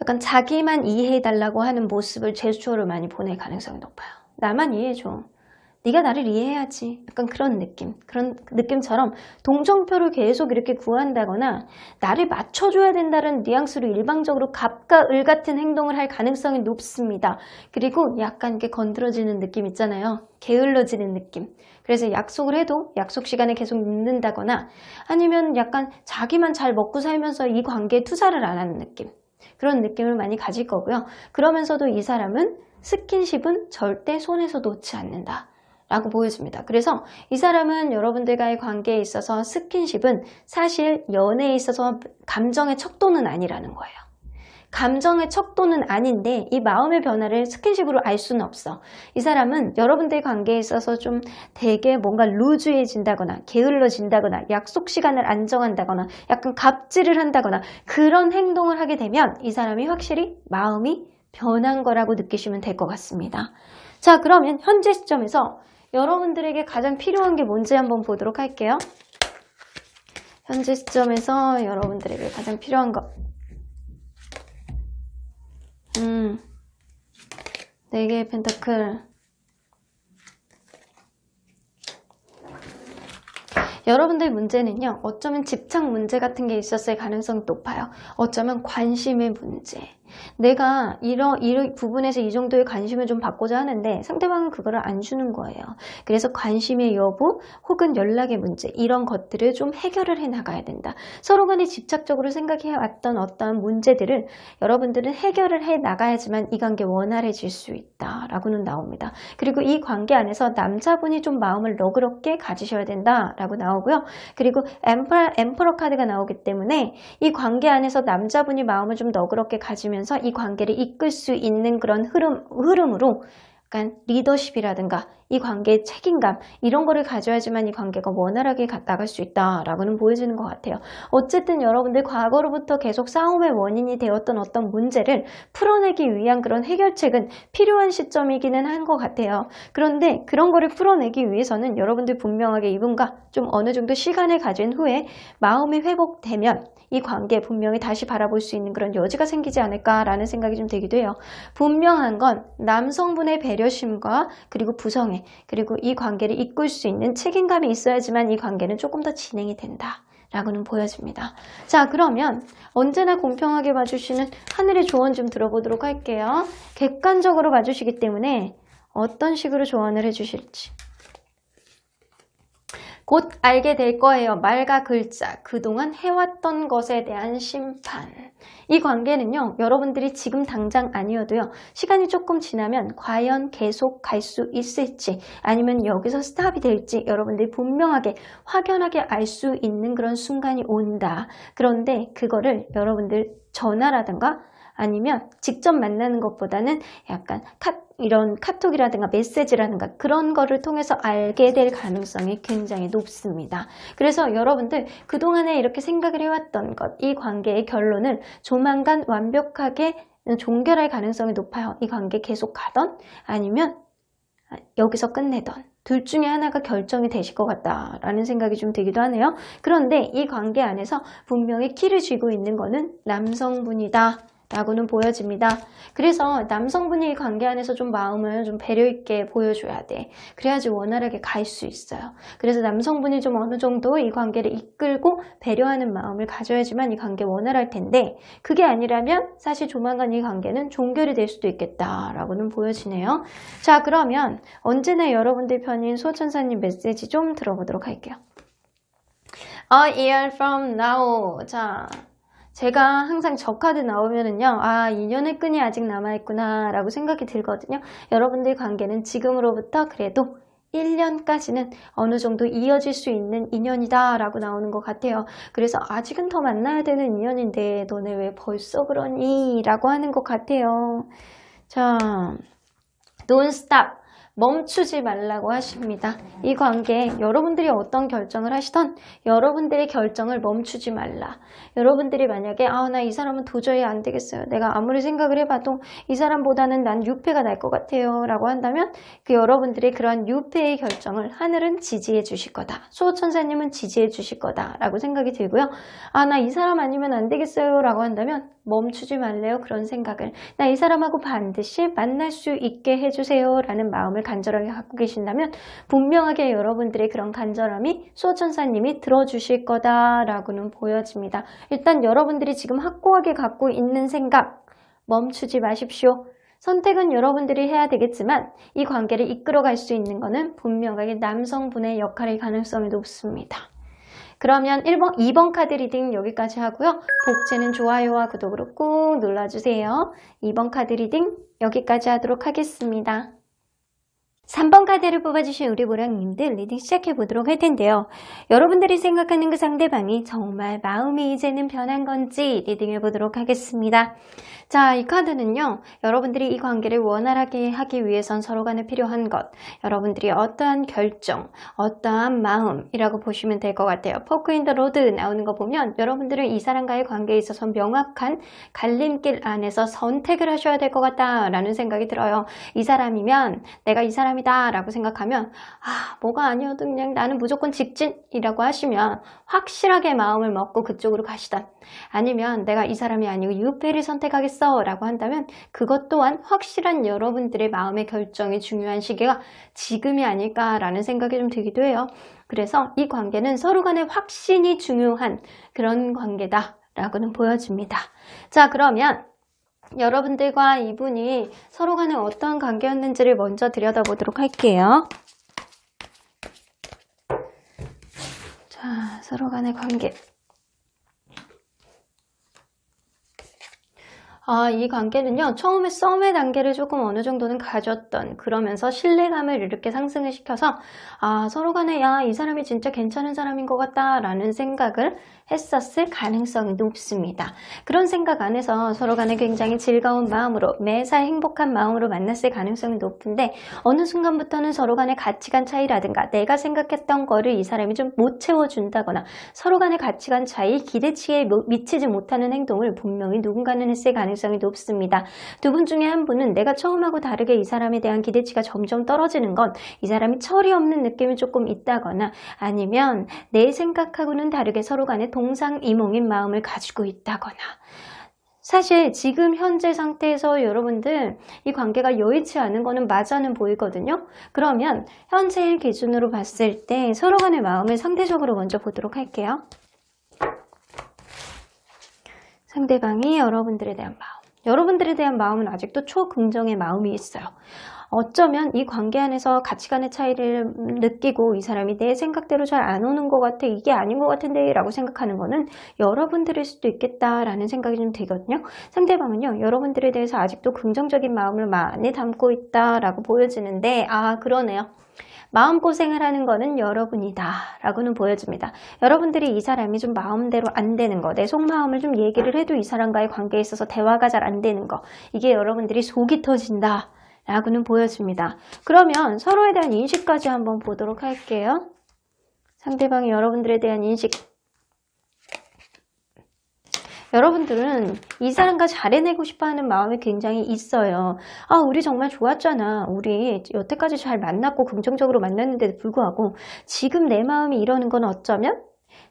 약간 자기만 이해해달라고 하는 모습을 제스처를 많이 보낼 가능성이 높아요. 나만 이해해줘. 네가 나를 이해해야지. 약간 그런 느낌처럼 동정표를 계속 이렇게 구한다거나 나를 맞춰줘야 된다는 뉘앙스로 일방적으로 갑과 을 같은 행동을 할 가능성이 높습니다. 그리고 약간 이렇게 건드려지는 느낌 있잖아요. 게을러지는 느낌. 그래서 약속을 해도 약속 시간에 계속 늦는다거나 아니면 약간 자기만 잘 먹고 살면서 이 관계에 투자를 안 하는 느낌. 그런 느낌을 많이 가질 거고요. 그러면서도 이 사람은 스킨십은 절대 손에서 놓지 않는다 라고 보여집니다. 그래서 이 사람은 여러분들과의 관계에 있어서 스킨십은 사실 연애에 있어서 감정의 척도는 아니라는 거예요. 감정의 척도는 아닌데 이 마음의 변화를 스킨십으로 알 수는 없어. 이 사람은 여러분들의 관계에 있어서 좀 되게 뭔가 루즈해진다거나 게을러진다거나 약속 시간을 안 정한다거나 약간 갑질을 한다거나 그런 행동을 하게 되면 이 사람이 확실히 마음이 변한 거라고 느끼시면 될 것 같습니다. 자, 그러면 현재 시점에서 여러분들에게 가장 필요한 게 뭔지 한번 보도록 할게요. 현재 시점에서 여러분들에게 가장 필요한 것. 4개의 펜타클. 여러분들 문제는요, 어쩌면 집착 문제 같은 게 있었을 가능성이 높아요. 어쩌면 관심의 문제. 내가 이 부분에서 이 정도의 관심을 좀 받고자 하는데 상대방은 그거를 안 주는 거예요. 그래서 관심의 여부 혹은 연락의 문제 이런 것들을 좀 해결을 해 나가야 된다. 서로 간에 집착적으로 생각해 왔던 어떤 문제들을 여러분들은 해결을 해 나가야지만 이 관계 원활해질 수 있다라고는 나옵니다. 그리고 이 관계 안에서 남자분이 좀 마음을 너그럽게 가지셔야 된다라고 나오고요. 그리고 엠퍼러 카드가 나오기 때문에 이 관계 안에서 남자분이 마음을 좀 너그럽게 가지면서 이 관계를 이끌 수 있는 그런 흐름으로 약간 리더십이라든가 이 관계의 책임감 이런 거를 가져야지만 이 관계가 원활하게 나갈 수 있다라고는 보여지는 것 같아요. 어쨌든 여러분들 과거로부터 계속 싸움의 원인이 되었던 어떤 문제를 풀어내기 위한 그런 해결책은 필요한 시점이기는 한 것 같아요. 그런데 그런 거를 풀어내기 위해서는 여러분들 분명하게 이분과 좀 어느 정도 시간을 가진 후에 마음이 회복되면 이 관계 분명히 다시 바라볼 수 있는 그런 여지가 생기지 않을까라는 생각이 좀 들기도 해요. 분명한 건 남성분의 배려심과 그리고 부성애 그리고 이 관계를 이끌 수 있는 책임감이 있어야지만 이 관계는 조금 더 진행이 된다 라고는 보여집니다. 자, 그러면 언제나 공평하게 봐주시는 하늘의 조언 좀 들어보도록 할게요. 객관적으로 봐주시기 때문에 어떤 식으로 조언을 해주실지 곧 알게 될 거예요. 말과 글자, 그동안 해왔던 것에 대한 심판. 이 관계는요, 여러분들이 지금 당장 아니어도요, 시간이 조금 지나면 과연 계속 갈 수 있을지, 아니면 여기서 스탑이 될지 여러분들이 분명하게, 확연하게 알 수 있는 그런 순간이 온다. 그런데 그거를 여러분들 전화라든가 아니면 직접 만나는 것보다는 약간 이런 카톡이라든가 메시지라든가 그런 거를 통해서 알게 될 가능성이 굉장히 높습니다. 그래서 여러분들 그동안에 이렇게 생각을 해왔던 것, 이 관계의 결론을 조만간 완벽하게 종결할 가능성이 높아요. 이 관계 계속 가던 아니면 여기서 끝내던 둘 중에 하나가 결정이 되실 것 같다라는 생각이 좀 들기도 하네요. 그런데 이 관계 안에서 분명히 키를 쥐고 있는 거는 남성분이다 라고는 보여집니다. 그래서 남성분이 이 관계 안에서 좀 마음을 좀 배려 있게 보여줘야 돼. 그래야지 원활하게 갈 수 있어요. 그래서 남성분이 좀 어느 정도 이 관계를 이끌고 배려하는 마음을 가져야지만 이 관계 원활할 텐데 그게 아니라면 사실 조만간 이 관계는 종결이 될 수도 있겠다라고는 보여지네요. 자, 그러면 언제나 여러분들 편인 수호천사님 메시지 좀 들어보도록 할게요. A year from now. 자, 제가 항상 저 카드 나오면은요, 아, 인연의 끈이 아직 남아있구나 라고 생각이 들거든요. 여러분들 관계는 지금으로부터 그래도 1년까지는 어느 정도 이어질 수 있는 인연이다 라고 나오는 것 같아요. 그래서 아직은 더 만나야 되는 인연인데 너네 왜 벌써 그러니? 라고 하는 것 같아요. 자, Don't stop. 멈추지 말라고 하십니다. 이 관계 여러분들이 어떤 결정을 하시던 여러분들의 결정을 멈추지 말라. 여러분들이 만약에 나 이 사람은 도저히 안 되겠어요. 내가 아무리 생각을 해봐도 이 사람보다는 난 유패가 날 것 같아요. 라고 한다면 그 여러분들의 그러한 유패의 결정을 하늘은 지지해 주실 거다. 수호천사님은 지지해 주실 거다. 라고 생각이 들고요. 나 이 사람 아니면 안 되겠어요. 라고 한다면 멈추지 말래요. 그런 생각을. 나 이 사람하고 반드시 만날 수 있게 해주세요. 라는 마음을 간절하게 갖고 계신다면 분명하게 여러분들의 그런 간절함이 수호천사님이 들어주실 거다라고는 보여집니다. 일단 여러분들이 지금 확고하게 갖고 있는 생각 멈추지 마십시오. 선택은 여러분들이 해야 되겠지만 이 관계를 이끌어갈 수 있는 것은 분명하게 남성분의 역할일 가능성이 높습니다. 그러면 2번 카드 리딩 여기까지 하고요. 복채는 좋아요와 구독으로 꾹 눌러주세요. 2번 카드 리딩 여기까지 하도록 하겠습니다. 3번 카드를 뽑아주신 우리 모랑님들 리딩 시작해 보도록 할 텐데요. 여러분들이 생각하는 그 상대방이 정말 마음이 이제는 변한 건지 리딩해 보도록 하겠습니다. 자, 이 카드는요, 여러분들이 이 관계를 원활하게 하기 위해선 서로 간에 필요한 것, 여러분들이 어떠한 결정, 어떠한 마음이라고 보시면 될 것 같아요. 포크 인 더 로드 나오는 거 보면 여러분들은 이 사람과의 관계에 있어서 명확한 갈림길 안에서 선택을 하셔야 될 것 같다라는 생각이 들어요. 이 사람이면 내가 이 사람이다 라고 생각하면 뭐가 아니어도 그냥 나는 무조건 직진이라고 하시면 확실하게 마음을 먹고 그쪽으로 가시던, 아니면 내가 이 사람이 아니고 유패를 선택하겠어 라고 한다면 그것 또한 확실한 여러분들의 마음의 결정이 중요한 시기가 지금이 아닐까라는 생각이 좀 들기도 해요. 그래서 이 관계는 서로 간의 확신이 중요한 그런 관계다 라고는 보여집니다. 자, 그러면 여러분들과 이분이 서로 간에 어떠한 관계였는지를 먼저 들여다보도록 할게요. 자, 서로 간의 관계. 이 관계는요, 처음에 썸의 단계를 조금 어느 정도는 가졌던, 그러면서 신뢰감을 이렇게 상승을 시켜서 서로 간에 이 사람이 진짜 괜찮은 사람인 것 같다 라는 생각을 했었을 가능성이 높습니다. 그런 생각 안에서 서로 간에 굉장히 즐거운 마음으로, 매사 행복한 마음으로 만났을 가능성이 높은데, 어느 순간부터는 서로 간의 가치관 차이라든가 내가 생각했던 거를 이 사람이 좀 못 채워준다거나 서로 간의 가치관 차이, 기대치에 미치지 못하는 행동을 분명히 누군가는 했을 가능성이 높습니다. 두 분 중에 한 분은 내가 처음하고 다르게 이 사람에 대한 기대치가 점점 떨어지는 건 이 사람이 철이 없는 느낌이 조금 있다거나, 아니면 내 생각하고는 다르게 서로 간에 동상이몽인 마음을 가지고 있다거나, 사실 지금 현재 상태에서 여러분들 이 관계가 여의치 않은 거는 맞아는 보이거든요. 그러면 현재의 기준으로 봤을 때 서로 간의 마음을 상대적으로 먼저 보도록 할게요. 상대방이 여러분들에 대한 마음. 여러분들에 대한 마음은 아직도 초긍정의 마음이 있어요. 어쩌면 이 관계 안에서 가치관의 차이를 느끼고 이 사람이 내 생각대로 잘 안 오는 것 같아, 이게 아닌 것 같은데 라고 생각하는 거는 여러분들일 수도 있겠다라는 생각이 좀 들거든요. 상대방은요, 여러분들에 대해서 아직도 긍정적인 마음을 많이 담고 있다라고 보여지는데, 그러네요. 마음고생을 하는 거는 여러분이다 라고는 보여집니다. 여러분들이 이 사람이 좀 마음대로 안 되는 거, 내 속마음을 좀 얘기를 해도 이 사람과의 관계에 있어서 대화가 잘 안 되는 거, 이게 여러분들이 속이 터진다 라고는 보여집니다. 그러면 서로에 대한 인식까지 한번 보도록 할게요. 상대방이 여러분들에 대한 인식. 여러분들은 이 사람과 잘해내고 싶어하는 마음이 굉장히 있어요. 우리 정말 좋았잖아. 우리 여태까지 잘 만났고 긍정적으로 만났는데도 불구하고 지금 내 마음이 이러는 건 어쩌면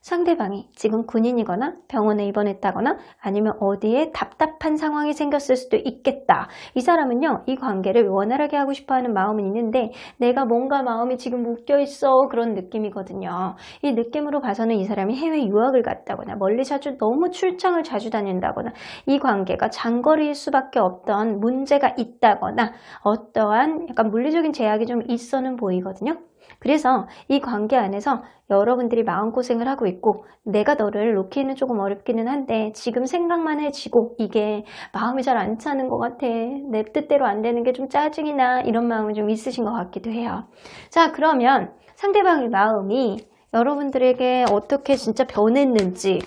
상대방이 지금 군인이거나 병원에 입원했다거나 아니면 어디에 답답한 상황이 생겼을 수도 있겠다. 이 사람은요, 이 관계를 원활하게 하고 싶어하는 마음은 있는데 내가 뭔가 마음이 지금 묶여있어, 그런 느낌이거든요. 이 느낌으로 봐서는 이 사람이 해외 유학을 갔다거나 멀리 자주 너무 출장을 자주 다닌다거나 이 관계가 장거리일 수밖에 없던 문제가 있다거나 어떠한 약간 물리적인 제약이 좀 있어는 보이거든요. 그래서 이 관계 안에서 여러분들이 마음고생을 하고 있고 내가 너를 놓기는 조금 어렵기는 한데 지금 생각만 해지고 이게 마음이 잘 안 차는 것 같아, 내 뜻대로 안 되는 게 좀 짜증이 나, 이런 마음이 좀 있으신 것 같기도 해요. 자, 그러면 상대방의 마음이 여러분들에게 어떻게 진짜 변했는지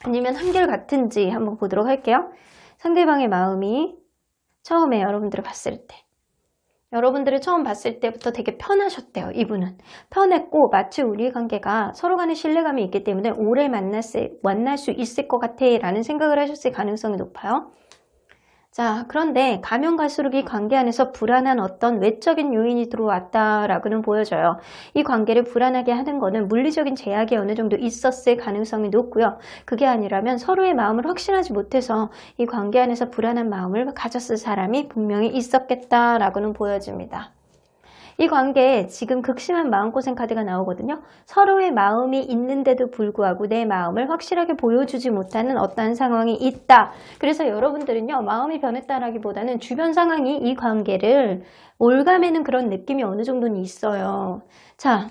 아니면 한결같은지 한번 보도록 할게요. 상대방의 마음이 처음에 여러분들을 봤을 때, 여러분들을 처음 봤을 때부터 되게 편하셨대요. 이분은 편했고 마치 우리 관계가 서로 간의 신뢰감이 있기 때문에 오래 만날 수 있을 것 같아 라는 생각을 하셨을 가능성이 높아요. 자, 그런데 가면 갈수록 이 관계 안에서 불안한 어떤 외적인 요인이 들어왔다라고는 보여져요. 이 관계를 불안하게 하는 거는 물리적인 제약이 어느 정도 있었을 가능성이 높고요. 그게 아니라면 서로의 마음을 확신하지 못해서 이 관계 안에서 불안한 마음을 가졌을 사람이 분명히 있었겠다라고는 보여집니다. 이 관계에 지금 극심한 마음고생 카드가 나오거든요. 서로의 마음이 있는데도 불구하고 내 마음을 확실하게 보여주지 못하는 어떠한 상황이 있다. 그래서 여러분들은요, 마음이 변했다라기보다는 주변 상황이 이 관계를 올가매는 그런 느낌이 어느 정도는 있어요. 자,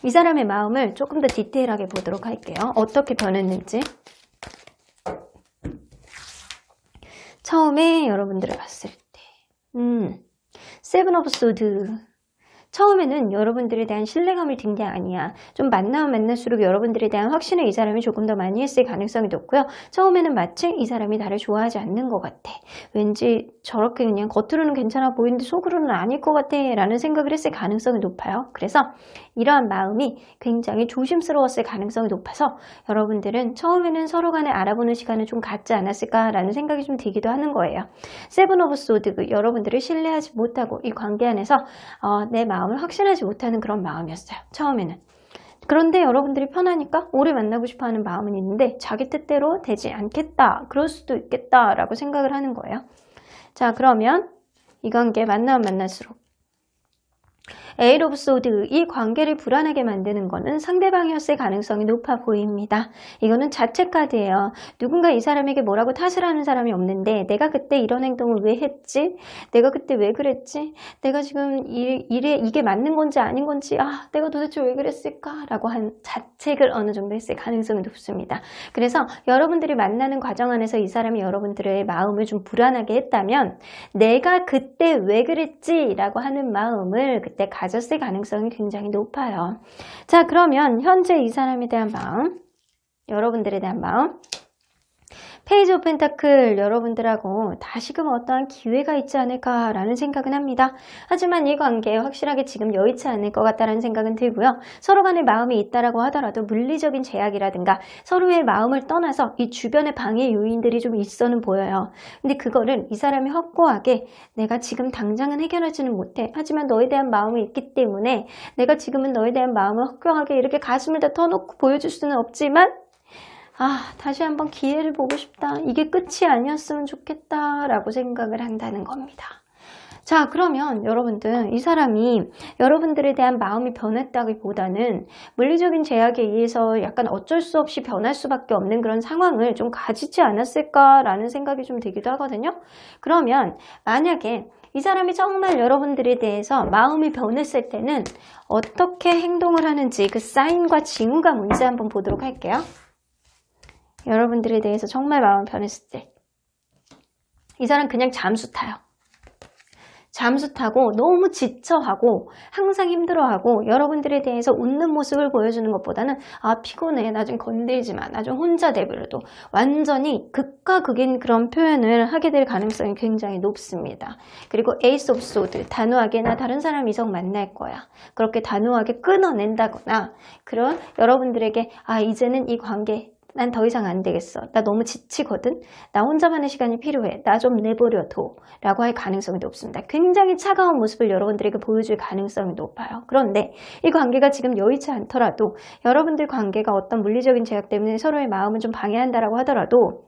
이 사람의 마음을 조금 더 디테일하게 보도록 할게요. 어떻게 변했는지. 처음에 여러분들을 봤을 때 세븐 오브 소드. 처음에는 여러분들에 대한 신뢰감을 든 게 아니야. 좀 만나면 만날수록 여러분들에 대한 확신을 이 사람이 조금 더 많이 했을 가능성이 높고요. 처음에는 마치 이 사람이 나를 좋아하지 않는 것 같아. 왠지 저렇게 그냥 겉으로는 괜찮아 보이는데 속으로는 아닐 것 같아 라는 생각을 했을 가능성이 높아요. 그래서 이러한 마음이 굉장히 조심스러웠을 가능성이 높아서 여러분들은 처음에는 서로 간에 알아보는 시간을 좀 갖지 않았을까라는 생각이 좀 들기도 하는 거예요. 세븐 오브 소드, 여러분들을 신뢰하지 못하고 이 관계 안에서 내 마음을 확신하지 못하는 그런 마음이었어요. 처음에는. 그런데 여러분들이 편하니까 오래 만나고 싶어하는 마음은 있는데 자기 뜻대로 되지 않겠다. 그럴 수도 있겠다라고 생각을 하는 거예요. 자, 그러면 이 관계 만나면 만날수록 에잇 오브 소드, 이 관계를 불안하게 만드는 거는 상대방이었을 가능성이 높아 보입니다. 이거는 자책 카드예요. 누군가 이 사람에게 뭐라고 탓을 하는 사람이 없는데 내가 그때 이런 행동을 왜 했지? 내가 그때 왜 그랬지? 내가 지금 이게 맞는 건지 아닌 건지 내가 도대체 왜 그랬을까? 라고 한 자책을 어느 정도 했을 가능성이 높습니다. 그래서 여러분들이 만나는 과정 안에서 이 사람이 여러분들의 마음을 좀 불안하게 했다면 내가 그때 왜 그랬지? 라고 하는 마음을 그때 가졌을 가능성이 굉장히 높아요. 자, 그러면 현재 이 사람에 대한 마음, 여러분들에 대한 마음, 페이지 오브 펜타클, 여러분들하고 다시금 어떠한 기회가 있지 않을까라는 생각은 합니다. 하지만 이 관계에 확실하게 지금 여의치 않을 것 같다는 생각은 들고요. 서로 간에 마음이 있다라고 하더라도 물리적인 제약이라든가 서로의 마음을 떠나서 이 주변의 방해 요인들이 좀 있어는 보여요. 근데 그거를 이 사람이 확고하게 내가 지금 당장은 해결하지는 못해. 하지만 너에 대한 마음이 있기 때문에 내가 지금은 너에 대한 마음을 확고하게 이렇게 가슴을 다 터놓고 보여줄 수는 없지만 다시 한번 기회를 보고 싶다. 이게 끝이 아니었으면 좋겠다 라고 생각을 한다는 겁니다. 자, 그러면 여러분들, 이 사람이 여러분들에 대한 마음이 변했다기보다는 물리적인 제약에 의해서 약간 어쩔 수 없이 변할 수밖에 없는 그런 상황을 좀 가지지 않았을까라는 생각이 좀 들기도 하거든요. 그러면 만약에 이 사람이 정말 여러분들에 대해서 마음이 변했을 때는 어떻게 행동을 하는지 그 사인과 징후가 뭔지 한번 보도록 할게요. 여러분들에 대해서 정말 마음이 변했을 때 이 사람 그냥 잠수 타요. 잠수 타고 너무 지쳐하고 항상 힘들어하고 여러분들에 대해서 웃는 모습을 보여주는 것보다는 피곤해, 나 좀 건들지 마, 나 좀 혼자 내버려둬, 완전히 극과 극인 그런 표현을 하게 될 가능성이 굉장히 높습니다. 그리고 에이스 오브 소드, 단호하게 나 다른 사람 이성 만날 거야, 그렇게 단호하게 끊어낸다거나 그런 여러분들에게 이제는 이 관계 난 더 이상 안 되겠어. 나 너무 지치거든. 나 혼자만의 시간이 필요해. 나 좀 내버려둬. 라고 할 가능성이 높습니다. 굉장히 차가운 모습을 여러분들에게 보여줄 가능성이 높아요. 그런데 이 관계가 지금 여의치 않더라도 여러분들 관계가 어떤 물리적인 제약 때문에 서로의 마음을 좀 방해한다라고 하더라도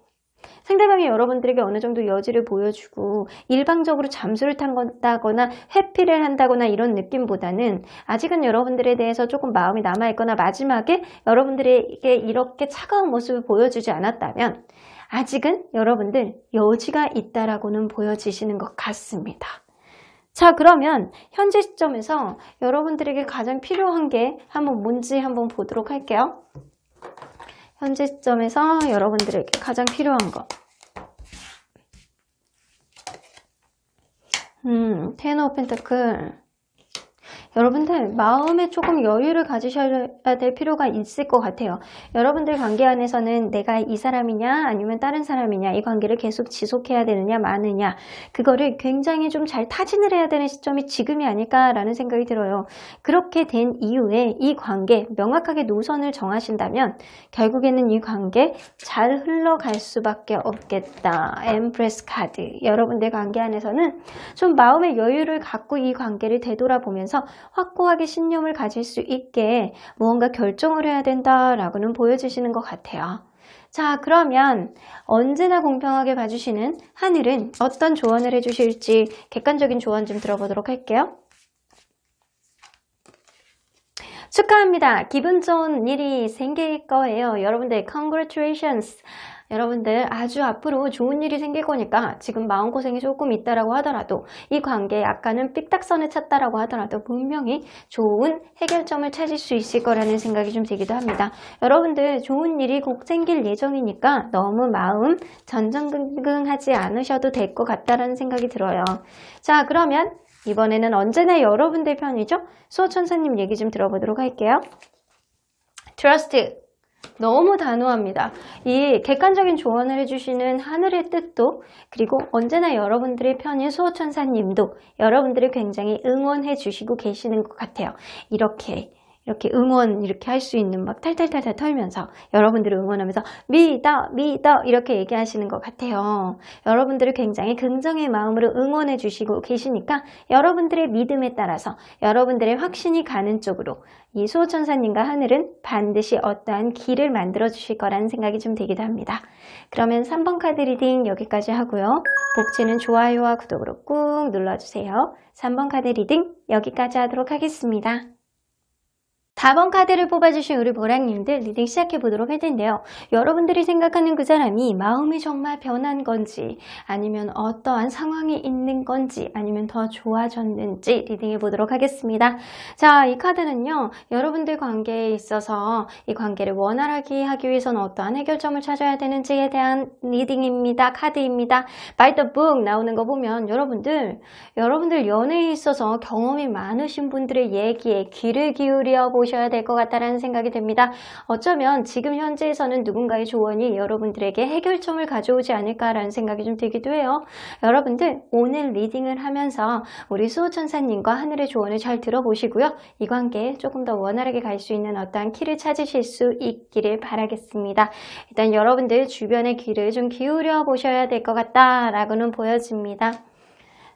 상대방이 여러분들에게 어느 정도 여지를 보여주고 일방적으로 잠수를 탄다거나 회피를 한다거나 이런 느낌보다는 아직은 여러분들에 대해서 조금 마음이 남아있거나 마지막에 여러분들에게 이렇게 차가운 모습을 보여주지 않았다면 아직은 여러분들 여지가 있다라고는 보여지시는 것 같습니다. 자, 그러면 현재 시점에서 여러분들에게 가장 필요한 게 뭔지 한번 보도록 할게요. 현재 시점에서 여러분들에게 가장 필요한 거. 텐 오브 펜타클. 여러분들 마음에 조금 여유를 가지셔야 될 필요가 있을 것 같아요. 여러분들 관계 안에서는 내가 이 사람이냐 아니면 다른 사람이냐, 이 관계를 계속 지속해야 되느냐 마느냐, 그거를 굉장히 좀 잘 타진을 해야 되는 시점이 지금이 아닐까라는 생각이 들어요. 그렇게 된 이후에 이 관계 명확하게 노선을 정하신다면 결국에는 이 관계 잘 흘러갈 수밖에 없겠다. 엠프레스 카드. 여러분들 관계 안에서는 좀 마음의 여유를 갖고 이 관계를 되돌아보면서 확고하게 신념을 가질 수 있게 무언가 결정을 해야 된다라고는 보여주시는 것 같아요. 자, 그러면 언제나 공평하게 봐주시는 하늘은 어떤 조언을 해주실지 객관적인 조언 좀 들어보도록 할게요. 축하합니다. 기분 좋은 일이 생길 거예요. 여러분들 congratulations. 여러분들 아주 앞으로 좋은 일이 생길 거니까 지금 마음고생이 조금 있다라고 하더라도 이 관계에 약간은 삐딱선을 찾다라고 하더라도 분명히 좋은 해결점을 찾을 수 있을 거라는 생각이 좀 들기도 합니다. 여러분들 좋은 일이 곧 생길 예정이니까 너무 마음 전전긍긍하지 않으셔도 될 것 같다라는 생각이 들어요. 자, 그러면 이번에는 언제나 여러분들 편이죠? 수호천사님 얘기 좀 들어보도록 할게요. Trust. 너무 단호합니다. 이 객관적인 조언을 해주시는 하늘의 뜻도 그리고 언제나 여러분들의 편인 수호천사님도 여러분들을 굉장히 응원해 주시고 계시는 것 같아요. 이렇게 응원 이렇게 할 수 있는 막 탈탈탈탈 털면서 여러분들을 응원하면서 믿어 이렇게 얘기하시는 것 같아요. 여러분들을 굉장히 긍정의 마음으로 응원해 주시고 계시니까 여러분들의 믿음에 따라서 여러분들의 확신이 가는 쪽으로 이 수호천사님과 하늘은 반드시 어떠한 길을 만들어 주실 거라는 생각이 좀 되기도 합니다. 그러면 3번 카드 리딩 여기까지 하고요. 복지는 좋아요와 구독으로 꾹 눌러주세요. 3번 카드 리딩 여기까지 하도록 하겠습니다. 4번 카드를 뽑아주신 우리 보랑님들 리딩 시작해 보도록 할 텐데요. 여러분들이 생각하는 그 사람이 마음이 정말 변한 건지 아니면 어떠한 상황이 있는 건지 아니면 더 좋아졌는지 리딩해 보도록 하겠습니다. 자, 이 카드는요. 여러분들 관계에 있어서 이 관계를 원활하게 하기 위해서는 어떠한 해결점을 찾아야 되는지에 대한 리딩입니다. 카드입니다. By the book 나오는 거 보면 여러분들 연애에 있어서 경험이 많으신 분들의 얘기에 귀를 기울여 보셔야 될 것 같다는 생각이 듭니다. 어쩌면 지금 현재에서는 누군가의 조언이 여러분들에게 해결점을 가져오지 않을까라는 생각이 좀 들기도 해요. 여러분들 오늘 리딩을 하면서 우리 수호천사님과 하늘의 조언을 잘 들어보시고요. 이 관계에 조금 더 원활하게 갈 수 있는 어떠한 키를 찾으실 수 있기를 바라겠습니다. 일단 여러분들 주변의 귀를 좀 기울여 보셔야 될 것 같다라고는 보여집니다.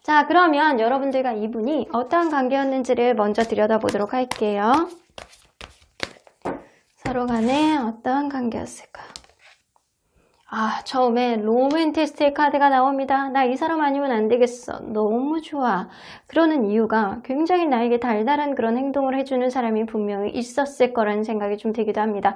자, 그러면 여러분들과 이분이 어떠한 관계였는지를 먼저 들여다보도록 할게요. 서로 간에 어떠한 관계였을까? 처음에 로맨티스트의 카드가 나옵니다. 나 이 사람 아니면 안 되겠어. 너무 좋아. 그러는 이유가 굉장히 나에게 달달한 그런 행동을 해주는 사람이 분명히 있었을 거라는 생각이 좀 들기도 합니다.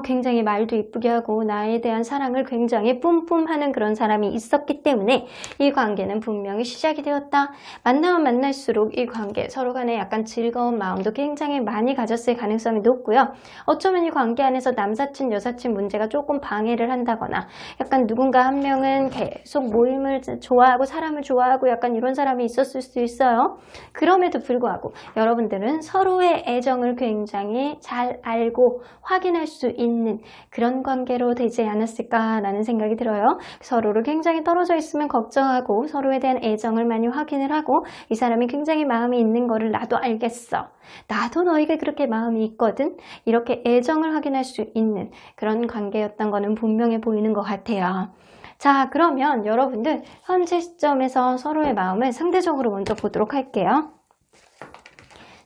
굉장히 말도 이쁘게 하고 나에 대한 사랑을 굉장히 뿜뿜하는 그런 사람이 있었기 때문에 이 관계는 분명히 시작이 되었다. 만나면 만날수록 이 관계 서로 간에 약간 즐거운 마음도 굉장히 많이 가졌을 가능성이 높고요. 어쩌면 이 관계 안에서 남사친 여사친 문제가 조금 방해를 한다거나 약간 누군가 한 명은 계속 모임을 좋아하고 사람을 좋아하고 약간 이런 사람이 있었을 수 있어요. 그럼에도 불구하고 여러분들은 서로의 애정을 굉장히 잘 알고 확인할 수 있는 그런 관계로 되지 않았을까라는 생각이 들어요. 서로를 굉장히 떨어져 있으면 걱정하고 서로에 대한 애정을 많이 확인을 하고 이 사람이 굉장히 마음이 있는 거를 나도 알겠어. 나도 너에게 그렇게 마음이 있거든. 이렇게 애정을 확인할 수 있는 그런 관계였던 거는 분명해 보이는 것 같아요. 자, 그러면 여러분들 현재 시점에서 서로의 마음을 상대적으로 먼저 보도록 할게요.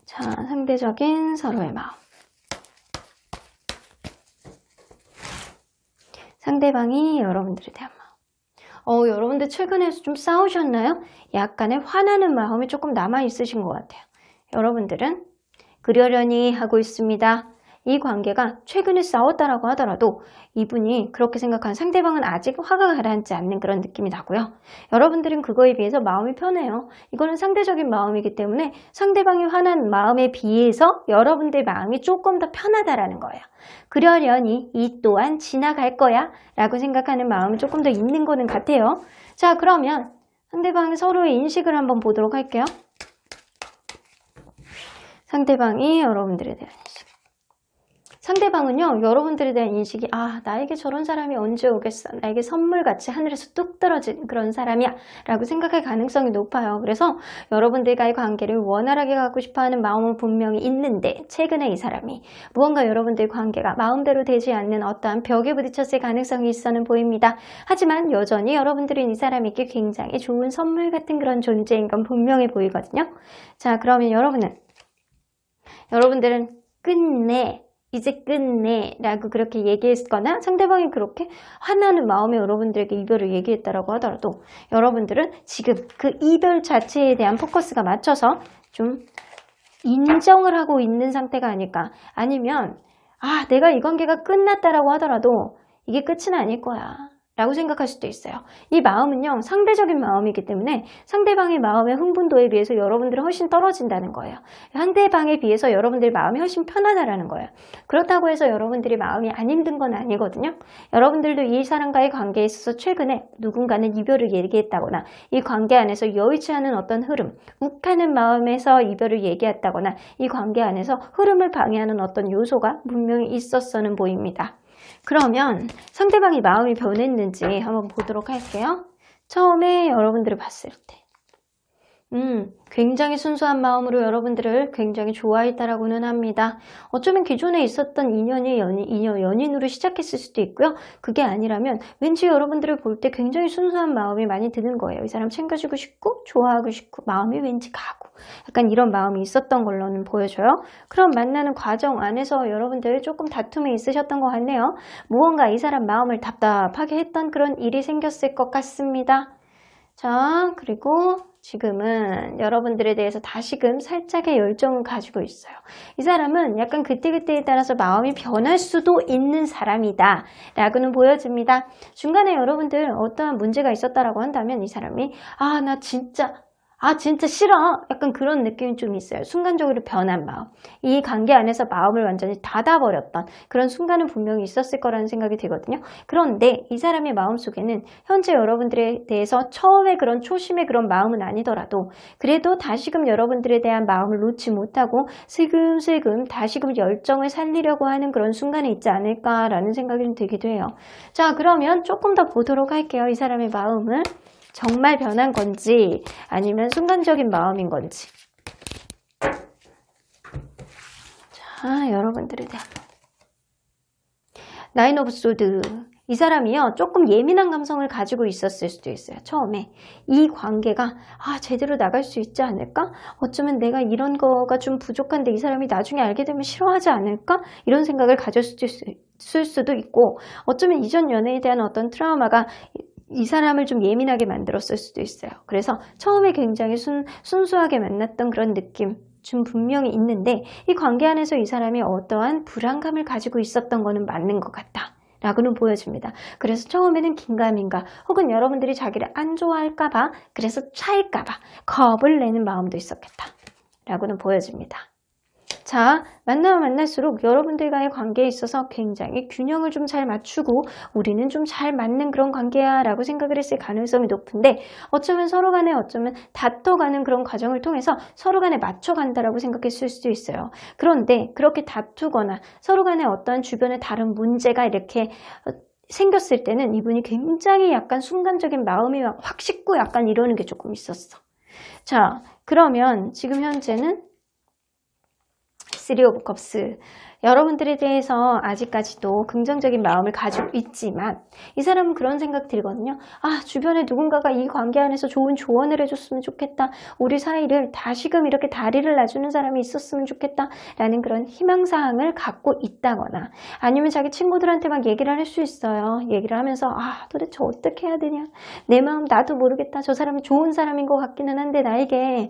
자, 상대적인 서로의 마음. 상대방이 여러분들에 대한 마음. 여러분들 최근에 좀 싸우셨나요? 약간의 화나는 마음이 조금 남아 있으신 것 같아요. 여러분들은 그러려니 하고 있습니다. 이 관계가 최근에 싸웠다라고 하더라도 이분이 그렇게 생각한 상대방은 아직 화가 가라앉지 않는 그런 느낌이 나고요. 여러분들은 그거에 비해서 마음이 편해요. 이거는 상대적인 마음이기 때문에 상대방이 화난 마음에 비해서 여러분들 마음이 조금 더 편하다라는 거예요. 그러려니 이 또한 지나갈 거야 라고 생각하는 마음이 조금 더 있는 거는 같아요. 자, 그러면 상대방 서로의 인식을 한번 보도록 할게요. 상대방이 여러분들에 대한 인식. 상대방은요, 여러분들에 대한 인식이 나에게 저런 사람이 언제 오겠어. 나에게 선물같이 하늘에서 뚝 떨어진 그런 사람이야 라고 생각할 가능성이 높아요. 그래서 여러분들과의 관계를 원활하게 갖고 싶어하는 마음은 분명히 있는데 최근에 이 사람이 무언가 여러분들 관계가 마음대로 되지 않는 어떠한 벽에 부딪혔을 가능성이 있어는 보입니다. 하지만 여전히 여러분들은 이 사람에게 굉장히 좋은 선물 같은 그런 존재인 건 분명해 보이거든요. 자, 그러면 여러분들은 끝내 이제 끝내 라고 그렇게 얘기했거나 상대방이 그렇게 화나는 마음에 여러분들에게 이별을 얘기했다라고 하더라도 여러분들은 지금 그 이별 자체에 대한 포커스가 맞춰서 좀 인정을 하고 있는 상태가 아닐까. 아니면 내가 이 관계가 끝났다라고 하더라도 이게 끝은 아닐 거야 라고 생각할 수도 있어요. 이 마음은요, 상대적인 마음이기 때문에 상대방의 마음의 흥분도에 비해서 여러분들은 훨씬 떨어진다는 거예요. 상대방에 비해서 여러분들의 마음이 훨씬 편하다라는 거예요. 그렇다고 해서 여러분들이 마음이 안 힘든 건 아니거든요. 여러분들도 이 사람과의 관계에 있어서 최근에 누군가는 이별을 얘기했다거나 이 관계 안에서 여의치 않은 어떤 흐름, 욱하는 마음에서 이별을 얘기했다거나 이 관계 안에서 흐름을 방해하는 어떤 요소가 분명히 있었어는 보입니다. 그러면 상대방이 마음이 변했는지 한번 보도록 할게요. 처음에 여러분들을 봤을 때 굉장히 순수한 마음으로 여러분들을 굉장히 좋아했다라고는 합니다. 어쩌면 기존에 있었던 인연이 연인으로 시작했을 수도 있고요. 그게 아니라면 왠지 여러분들을 볼 때 굉장히 순수한 마음이 많이 드는 거예요. 이 사람 챙겨주고 싶고 좋아하고 싶고 마음이 왠지 가고 약간 이런 마음이 있었던 걸로는 보여져요. 그럼 만나는 과정 안에서 여러분들 조금 다툼이 있으셨던 것 같네요. 무언가 이 사람 마음을 답답하게 했던 그런 일이 생겼을 것 같습니다. 자, 그리고 지금은 여러분들에 대해서 다시금 살짝의 열정을 가지고 있어요. 이 사람은 약간 그때그때에 따라서 마음이 변할 수도 있는 사람이다 라고는 보여집니다. 중간에 여러분들 어떠한 문제가 있었다라고 한다면 이 사람이 나 진짜 싫어. 약간 그런 느낌이 좀 있어요. 순간적으로 변한 마음. 이 관계 안에서 마음을 완전히 닫아버렸던 그런 순간은 분명히 있었을 거라는 생각이 들거든요. 그런데 이 사람의 마음속에는 현재 여러분들에 대해서 처음에 그런 초심의 그런 마음은 아니더라도 그래도 다시금 여러분들에 대한 마음을 놓지 못하고 슬금슬금 다시금 열정을 살리려고 하는 그런 순간이 있지 않을까라는 생각이 좀 들기도 해요. 자, 그러면 조금 더 보도록 할게요. 이 사람의 마음을. 정말 변한 건지 아니면 순간적인 마음인 건지. 자, 여러분들에 대한 나인 오브 소드. 이 사람이요 조금 예민한 감성을 가지고 있었을 수도 있어요. 처음에 이 관계가 제대로 나갈 수 있지 않을까? 어쩌면 내가 이런 거가 좀 부족한데 이 사람이 나중에 알게 되면 싫어하지 않을까? 이런 생각을 가졌을 수도 있고 어쩌면 이전 연애에 대한 어떤 트라우마가 이 사람을 좀 예민하게 만들었을 수도 있어요. 그래서 처음에 굉장히 순수하게 만났던 그런 느낌 좀 분명히 있는데 이 관계 안에서 이 사람이 어떠한 불안감을 가지고 있었던 거는 맞는 것 같다 라고는 보여집니다. 그래서 처음에는 긴가민가 혹은 여러분들이 자기를 안 좋아할까봐 그래서 차일까봐 겁을 내는 마음도 있었겠다 라고는 보여집니다. 자, 만나면 만날수록 여러분들과의 관계에 있어서 굉장히 균형을 좀 잘 맞추고 우리는 좀 잘 맞는 그런 관계야 라고 생각을 했을 가능성이 높은데 어쩌면 서로 간에 다퉈가는 그런 과정을 통해서 서로 간에 맞춰간다라고 생각했을 수도 있어요. 그런데 그렇게 다투거나 서로 간에 어떤 주변에 다른 문제가 이렇게 생겼을 때는 이분이 굉장히 약간 순간적인 마음이 확 식고 약간 이러는 게 조금 있었어. 자, 그러면 지금 현재는 3 오브 컵스. 여러분들에 대해서 아직까지도 긍정적인 마음을 가지고 있지만 이 사람은 그런 생각 들거든요. 주변에 누군가가 이 관계 안에서 좋은 조언을 해줬으면 좋겠다. 우리 사이를 다시금 이렇게 다리를 놔주는 사람이 있었으면 좋겠다 라는 그런 희망사항을 갖고 있다거나 아니면 자기 친구들한테 막 얘기를 할 수 있어요. 얘기를 하면서 도대체 어떻게 해야 되냐. 내 마음 나도 모르겠다. 저 사람이 좋은 사람인 것 같기는 한데 나에게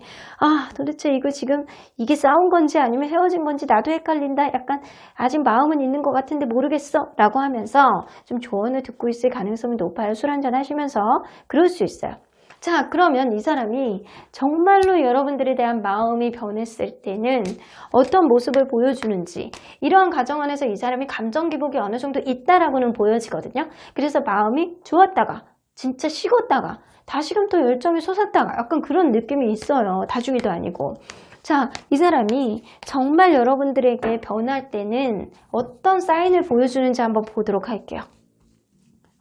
도대체 이거 지금 이게 싸운 건지 아니면 헤어진 건지 나도 헷갈린다. 약간 아직 마음은 있는 것 같은데 모르겠어 라고 하면서 좀 조언을 듣고 있을 가능성이 높아요. 술 한잔 하시면서 그럴 수 있어요. 자, 그러면 이 사람이 정말로 여러분들에 대한 마음이 변했을 때는 어떤 모습을 보여주는지 이러한 과정 안에서 이 사람이 감정 기복이 어느 정도 있다라고는 보여지거든요. 그래서 마음이 좋았다가 진짜 식었다가 다시금 또 열정이 솟았다가 약간 그런 느낌이 있어요. 다중이도 아니고. 자, 이 사람이 정말 여러분들에게 변할 때는 어떤 사인을 보여주는지 한번 보도록 할게요.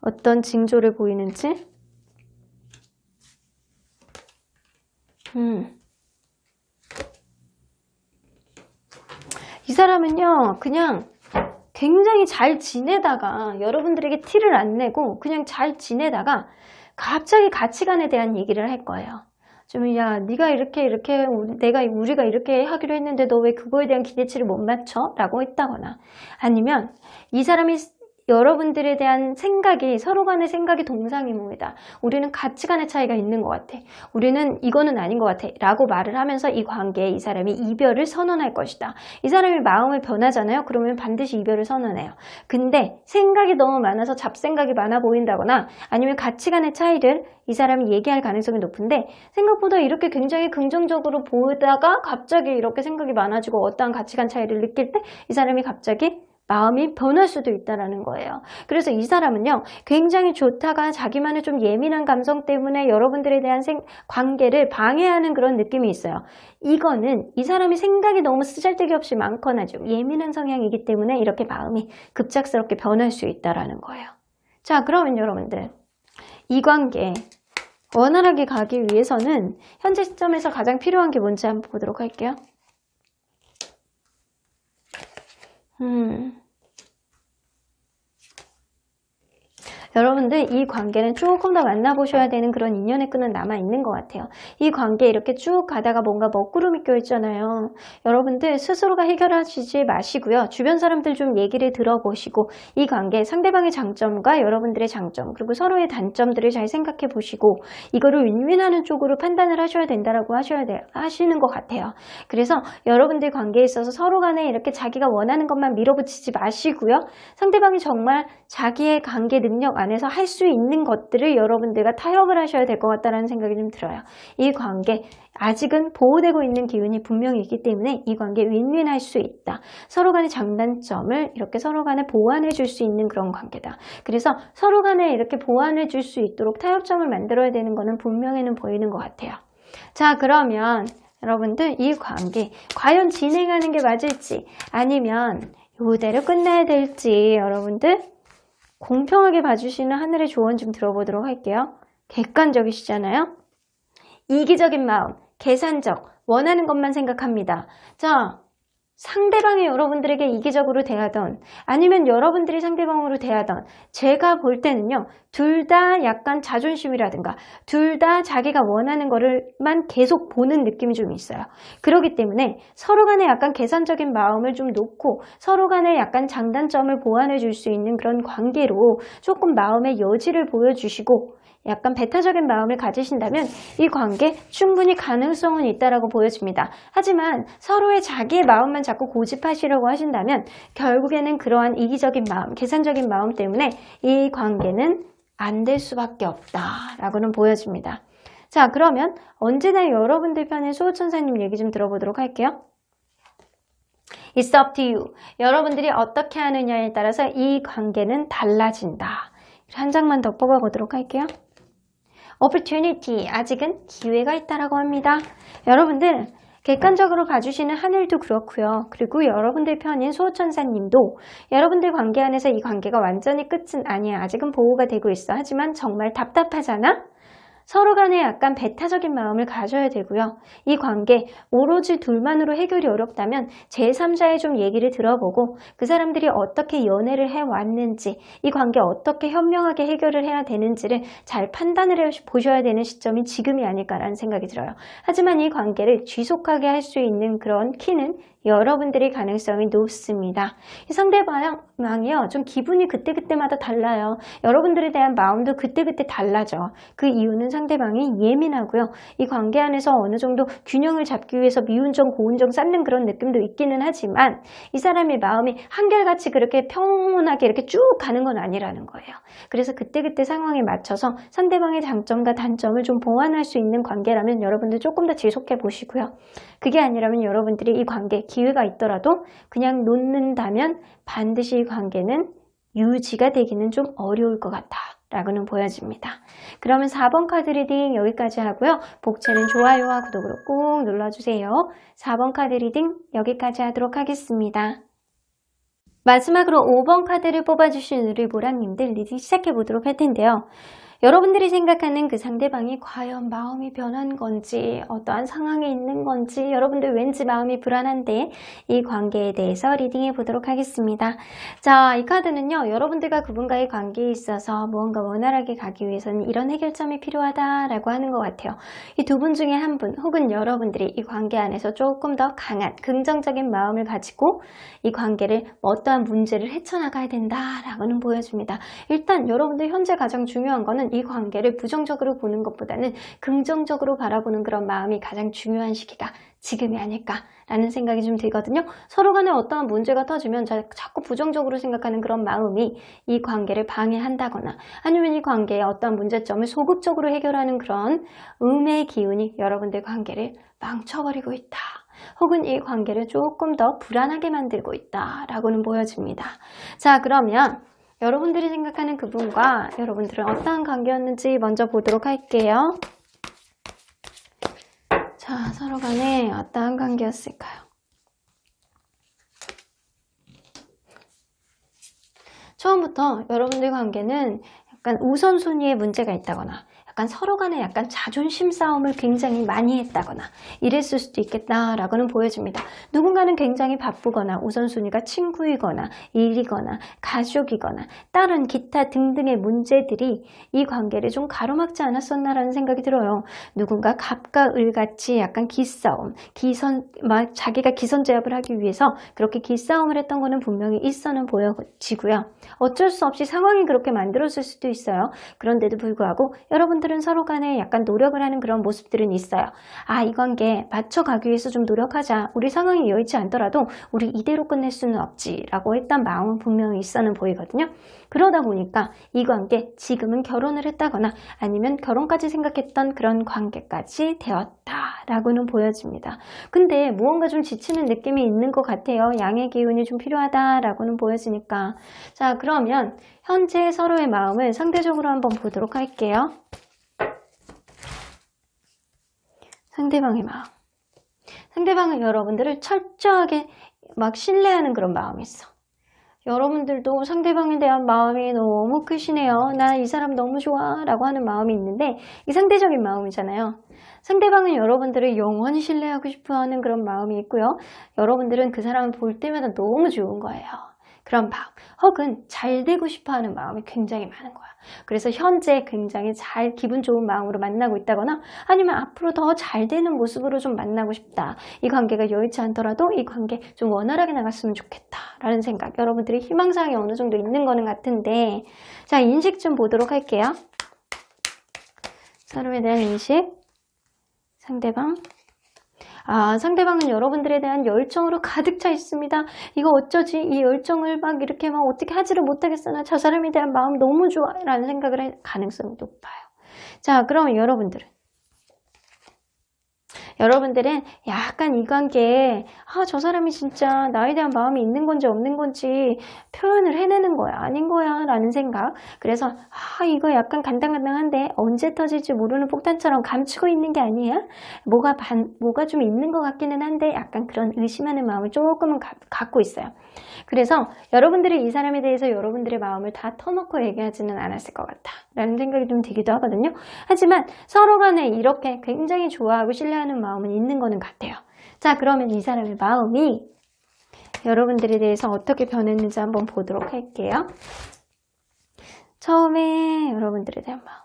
어떤 징조를 보이는지. 이 사람은요, 그냥 굉장히 잘 지내다가 여러분들에게 티를 안 내고 그냥 잘 지내다가 갑자기 가치관에 대한 얘기를 할 거예요. 야, 네가 이렇게 우리가 이렇게 하기로 했는데 너 왜 그거에 대한 기대치를 못 맞춰? 라고 했다거나 아니면 이 사람이 여러분들에 대한 생각이 서로 간의 생각이 동상이몽이다. 우리는 가치관의 차이가 있는 것 같아. 우리는 이거는 아닌 것 같아. 라고 말을 하면서 이 관계에 이 사람이 이별을 선언할 것이다. 이 사람이 마음을 변하잖아요. 그러면 반드시 이별을 선언해요. 근데 생각이 너무 많아서 잡생각이 많아 보인다거나 아니면 가치관의 차이를 이 사람이 얘기할 가능성이 높은데 생각보다 이렇게 굉장히 긍정적으로 보다가 갑자기 이렇게 생각이 많아지고 어떠한 가치관 차이를 느낄 때 이 사람이 갑자기 마음이 변할 수도 있다는 거예요. 그래서 이 사람은요, 굉장히 좋다가 자기만의 좀 예민한 감성 때문에 여러분들에 대한 관계를 방해하는 그런 느낌이 있어요. 이거는 이 사람이 생각이 너무 쓰잘데기 없이 많거나 좀 예민한 성향이기 때문에 이렇게 마음이 급작스럽게 변할 수 있다는 거예요. 자, 그러면 여러분들 이 관계 원활하게 가기 위해서는 현재 시점에서 가장 필요한 게 뭔지 한번 보도록 할게요. 여러분들 이 관계는 조금 더 만나보셔야 되는 그런 인연의 끈은 남아있는 것 같아요. 이 관계 이렇게 쭉 가다가 뭔가 먹구름이 껴있잖아요. 여러분들 스스로가 해결하시지 마시고요. 주변 사람들 좀 얘기를 들어보시고 이 관계 상대방의 장점과 여러분들의 장점 그리고 서로의 단점들을 잘 생각해 보시고 이거를 윈윈하는 쪽으로 판단을 하셔야 된다라고 하시는 것 같아요. 그래서 여러분들 관계에 있어서 서로 간에 이렇게 자기가 원하는 것만 밀어붙이지 마시고요. 상대방이 정말 자기의 관계 능력 안에서 할 수 있는 것들을 여러분들과 타협을 하셔야 될 것 같다는 생각이 좀 들어요. 이 관계 아직은 보호되고 있는 기운이 분명히 있기 때문에 이 관계 윈윈할 수 있다. 서로 간의 장단점을 이렇게 서로 간에 보완해 줄 수 있는 그런 관계다. 그래서 서로 간에 이렇게 보완해 줄 수 있도록 타협점을 만들어야 되는 거는 분명히는 보이는 것 같아요. 자, 그러면 여러분들 이 관계 과연 진행하는 게 맞을지 아니면 이대로 끝나야 될지 여러분들 공평하게 봐주시는 하늘의 조언 좀 들어보도록 할게요. 객관적이시잖아요. 이기적인 마음, 계산적, 원하는 것만 생각합니다. 자, 상대방이 여러분들에게 이기적으로 대하던 아니면 여러분들이 상대방으로 대하던 제가 볼 때는요. 둘 다 약간 자존심이라든가 둘 다 자기가 원하는 거를만 계속 보는 느낌이 좀 있어요. 그렇기 때문에 서로 간에 약간 계산적인 마음을 좀 놓고 서로 간에 약간 장단점을 보완해 줄 수 있는 그런 관계로 조금 마음의 여지를 보여주시고 약간 배타적인 마음을 가지신다면 이 관계 충분히 가능성은 있다라고 보여집니다. 하지만 서로의 자기의 마음만 자꾸 고집하시려고 하신다면 결국에는 그러한 이기적인 마음, 계산적인 마음 때문에 이 관계는 안 될 수밖에 없다라고는 보여집니다. 자, 그러면 언제나 여러분들 편의 수호천사님 얘기 좀 들어보도록 할게요. It's up to you. 여러분들이 어떻게 하느냐에 따라서 이 관계는 달라진다. 한 장만 더 뽑아보도록 할게요. opportunity, 아직은 기회가 있다라고 합니다. 여러분들 객관적으로 봐주시는 하늘도 그렇고요. 그리고 여러분들 편인 수호천사님도 여러분들 관계 안에서 이 관계가 완전히 끝은 아니야. 아직은 보호가 되고 있어. 하지만 정말 답답하잖아? 서로 간에 약간 배타적인 마음을 가져야 되고요. 이 관계 오로지 둘만으로 해결이 어렵다면 제3자의 좀 얘기를 들어보고 그 사람들이 어떻게 연애를 해왔는지 이 관계 어떻게 현명하게 해결을 해야 되는지를 잘 판단을 보셔야 되는 시점이 지금이 아닐까라는 생각이 들어요. 하지만 이 관계를 지속하게 할 수 있는 그런 키는 여러분들의 가능성이 높습니다. 이 상대방이요. 좀 기분이 그때그때마다 달라요. 여러분들에 대한 마음도 그때그때 달라져. 그 이유는 상대방이 예민하고요. 이 관계 안에서 어느 정도 균형을 잡기 위해서 미운정, 고운정 쌓는 그런 느낌도 있기는 하지만 이 사람의 마음이 한결같이 그렇게 평온하게 이렇게 쭉 가는 건 아니라는 거예요. 그래서 그때그때 상황에 맞춰서 상대방의 장점과 단점을 좀 보완할 수 있는 관계라면 여러분들 조금 더 지속해 보시고요. 그게 아니라면 여러분들이 이 관계 기회가 있더라도 그냥 놓는다면 반드시 이 관계는 유지가 되기는 좀 어려울 것 같다 라고는 보여집니다. 그러면 4번 카드 리딩 여기까지 하고요. 복채는 좋아요와 구독으로 꾹 눌러주세요. 4번 카드 리딩 여기까지 하도록 하겠습니다. 마지막으로 5번 카드를 뽑아주신 우리 모랑님들 리딩 시작해 보도록 할 텐데요. 여러분들이 생각하는 그 상대방이 과연 마음이 변한 건지, 어떠한 상황에 있는 건지, 여러분들 왠지 마음이 불안한데 이 관계에 대해서 리딩해 보도록 하겠습니다. 자, 이 카드는요, 여러분들과 그분과의 관계에 있어서 무언가 원활하게 가기 위해서는 이런 해결점이 필요하다라고 하는 것 같아요. 이 두 분 중에 한 분 혹은 여러분들이 이 관계 안에서 조금 더 강한 긍정적인 마음을 가지고 이 관계를 어떠한 문제를 헤쳐나가야 된다라고는 보여줍니다. 일단 여러분들 현재 가장 중요한 거는 이 관계를 부정적으로 보는 것보다는 긍정적으로 바라보는 그런 마음이 가장 중요한 시기가 지금이 아닐까라는 생각이 좀 들거든요. 서로 간에 어떠한 문제가 터지면 자꾸 부정적으로 생각하는 그런 마음이 이 관계를 방해한다거나 아니면 이 관계의 어떠한 문제점을 소극적으로 해결하는 그런 음의 기운이 여러분들 관계를 망쳐버리고 있다. 혹은 이 관계를 조금 더 불안하게 만들고 있다라고는 보여집니다. 자, 그러면 여러분들이 생각하는 그분과 여러분들은 어떠한 관계였는지 먼저 보도록 할게요. 자, 서로 간에 어떠한 관계였을까요? 처음부터 여러분들 관계는 약간 우선순위에 문제가 있다거나 약간 서로 간에 약간 자존심 싸움을 굉장히 많이 했다거나 이랬을 수도 있겠다라고는 보여집니다. 누군가는 굉장히 바쁘거나 우선순위가 친구이거나 일이거나 가족이거나 다른 기타 등등의 문제들이 이 관계를 좀 가로막지 않았었나라는 생각이 들어요. 누군가 갑과 을같이 약간 기싸움, 자기가 기선제압을 하기 위해서 그렇게 기싸움을 했던 거는 분명히 있어는 보여지고요. 어쩔 수 없이 상황이 그렇게 만들어질 수도 있어요. 그런데도 불구하고 여러분들은 서로 간에 약간 노력을 하는 그런 모습들은 있어요. 아, 이 관계 맞춰가기 위해서 좀 노력하자. 우리 상황이 여의치 않더라도 우리 이대로 끝낼 수는 없지 라고 했던 마음은 분명히 있어는 보이거든요. 그러다 보니까 이 관계 지금은 결혼을 했다거나 아니면 결혼까지 생각했던 그런 관계까지 되었다라고는 보여집니다. 근데 무언가 좀 지치는 느낌이 있는 것 같아요. 양의 기운이 좀 필요하다라고는 보여지니까. 자, 그러면 현재 서로의 마음을 상대적으로 한번 보도록 할게요. 상대방의 마음. 상대방은 여러분들을 철저하게 막 신뢰하는 그런 마음이 있어. 여러분들도 상대방에 대한 마음이 너무 크시네요. 나 이 사람 너무 좋아 라고 하는 마음이 있는데 이 상대적인 마음이잖아요. 상대방은 여러분들을 영원히 신뢰하고 싶어하는 그런 마음이 있고요. 여러분들은 그 사람을 볼 때마다 너무 좋은 거예요. 그런 마음 혹은 잘 되고 싶어하는 마음이 굉장히 많은 거야. 그래서 현재 굉장히 잘 기분 좋은 마음으로 만나고 있다거나 아니면 앞으로 더 잘 되는 모습으로 좀 만나고 싶다. 이 관계가 여의치 않더라도 이 관계 좀 원활하게 나갔으면 좋겠다 라는 생각. 여러분들이 희망사항이 어느 정도 있는 거는 같은데 자, 인식 좀 보도록 할게요. 서로에 대한 인식. 상대방. 아, 상대방은 여러분들에 대한 열정으로 가득 차 있습니다. 이거 어쩌지? 이 열정을 막 이렇게 막 어떻게 하지를 못하겠어. 나 저 사람에 대한 마음 너무 좋아. 라는 생각을 할 가능성이 높아요. 자, 그럼 여러분들은 약간 이 관계에 저 사람이 진짜 나에 대한 마음이 있는 건지 없는 건지 표현을 해내는 거야 아닌 거야 라는 생각. 그래서 이거 약간 간당간당한데 언제 터질지 모르는 폭탄처럼 감추고 있는 게 아니야? 뭐가 좀 있는 것 같기는 한데 약간 그런 의심하는 마음을 조금은 갖고 있어요. 그래서 여러분들이 이 사람에 대해서 여러분들의 마음을 다 터놓고 얘기하지는 않았을 것 같다 라는 생각이 좀 들기도 하거든요. 하지만 서로 간에 이렇게 굉장히 좋아하고 신뢰하는 마음은 있는 거는 같아요. 자, 그러면 이 사람의 마음이 여러분들에 대해서 어떻게 변했는지 한번 보도록 할게요. 처음에 여러분들에 대한 마음.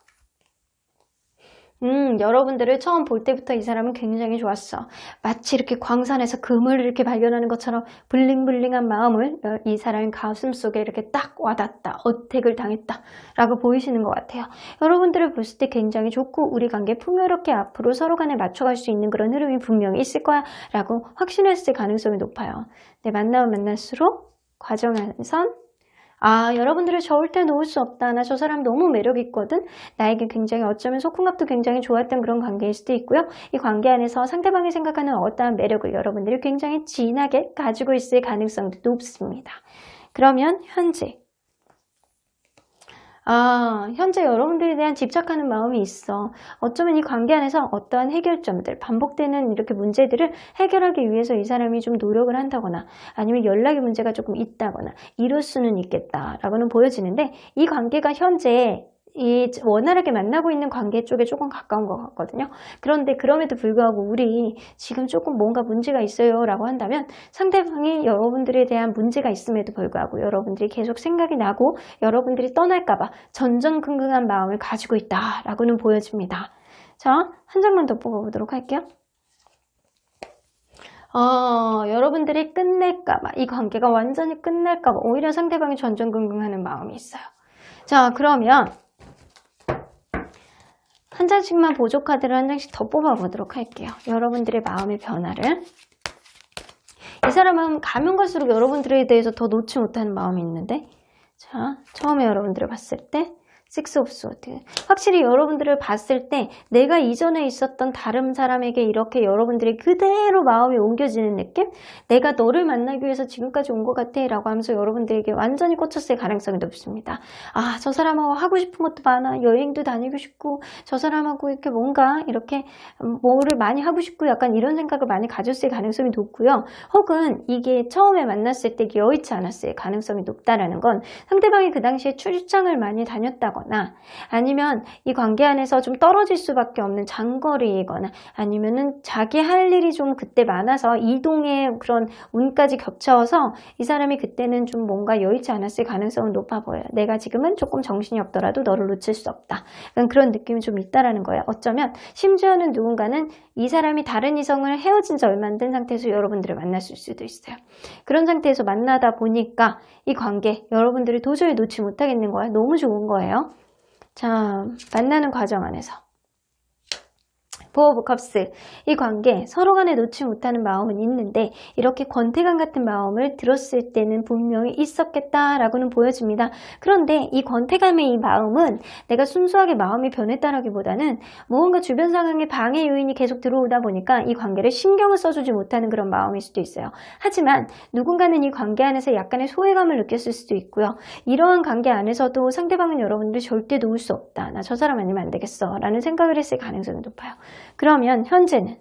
여러분들을 처음 볼 때부터 이 사람은 굉장히 좋았어. 마치 이렇게 광산에서 금을 이렇게 발견하는 것처럼 블링블링한 마음을 이 사람의 가슴 속에 이렇게 딱 와닿다. 어택을 당했다. 라고 보이시는 것 같아요. 여러분들을 봤을 때 굉장히 좋고 우리 관계 풍요롭게 앞으로 서로 간에 맞춰갈 수 있는 그런 흐름이 분명히 있을 거야. 라고 확신했을 가능성이 높아요. 네, 만나면 만날수록 과정에선 여러분들을 절대 놓을 수 없다. 나 저 사람 너무 매력 있거든. 나에게 굉장히 어쩌면 소kum합도 굉장히 좋았던 그런 관계일 수도 있고요. 이 관계 안에서 상대방이 생각하는 어떠한 매력을 여러분들이 굉장히 진하게 가지고 있을 가능성도 높습니다. 그러면 현재 여러분들에 대한 집착하는 마음이 있어. 어쩌면 이 관계 안에서 어떠한 해결점들, 반복되는 이렇게 문제들을 해결하기 위해서 이 사람이 좀 노력을 한다거나 아니면 연락의 문제가 조금 있다거나 이럴 수는 있겠다라고는 보여지는데 이 관계가 현재 원활하게 만나고 있는 관계 쪽에 조금 가까운 것 같거든요. 그런데 그럼에도 불구하고 우리 지금 조금 뭔가 문제가 있어요 라고 한다면 상대방이 여러분들에 대한 문제가 있음에도 불구하고 여러분들이 계속 생각이 나고 여러분들이 떠날까봐 전전긍긍한 마음을 가지고 있다 라고는 보여집니다. 자, 한 장만 더 뽑아보도록 할게요. 여러분들이 끝낼까봐, 이 관계가 완전히 끝날까봐 오히려 상대방이 전전긍긍하는 마음이 있어요. 자, 그러면 한 장씩만 보조 카드를 한 장씩 더 뽑아보도록 할게요. 여러분들의 마음의 변화를. 이 사람은 가면 갈수록 여러분들에 대해서 더 놓지 못하는 마음이 있는데, 자, 처음에 여러분들을 봤을 때 식스 오브 소드. 확실히 여러분들을 봤을 때 내가 이전에 있었던 다른 사람에게 이렇게 여러분들이 그대로 마음이 옮겨지는 느낌? 내가 너를 만나기 위해서 지금까지 온 것 같아 라고 하면서 여러분들에게 완전히 꽂혔을 가능성이 높습니다. 아, 저 사람하고 하고 싶은 것도 많아. 여행도 다니고 싶고 저 사람하고 이렇게 뭔가 이렇게 뭐를 많이 하고 싶고 약간 이런 생각을 많이 가졌을 가능성이 높고요. 혹은 이게 처음에 만났을 때 여의치 않았을 가능성이 높다라는 건 상대방이 그 당시에 출장을 많이 다녔다거나 아니면 이 관계 안에서 좀 떨어질 수밖에 없는 장거리이거나 아니면은 자기 할 일이 좀 그때 많아서 이동의 그런 운까지 겹쳐서 이 사람이 그때는 좀 뭔가 여의치 않았을 가능성은 높아 보여요. 내가 지금은 조금 정신이 없더라도 너를 놓칠 수 없다. 그런 느낌이 좀 있다라는 거예요. 어쩌면 심지어는 누군가는 이 사람이 다른 이성을 헤어진 지 얼마 안 된 상태에서 여러분들을 만났을 수도 있어요. 그런 상태에서 만나다 보니까 이 관계 여러분들이 도저히 놓지 못하겠는 거예요. 너무 좋은 거예요. 자, 만나는 과정 안에서 포 오브 컵스, 이 관계 서로 간에 놓지 못하는 마음은 있는데 이렇게 권태감 같은 마음을 들었을 때는 분명히 있었겠다라고는 보여집니다. 그런데 이 권태감의 이 마음은 내가 순수하게 마음이 변했다라기보다는 무언가 주변 상황에 방해 요인이 계속 들어오다 보니까 이 관계를 신경을 써주지 못하는 그런 마음일 수도 있어요. 하지만 누군가는 이 관계 안에서 약간의 소외감을 느꼈을 수도 있고요. 이러한 관계 안에서도 상대방은 여러분들이 절대 놓을 수 없다. 나 저 사람 아니면 안 되겠어 라는 생각을 했을 가능성이 높아요. 그러면 현재는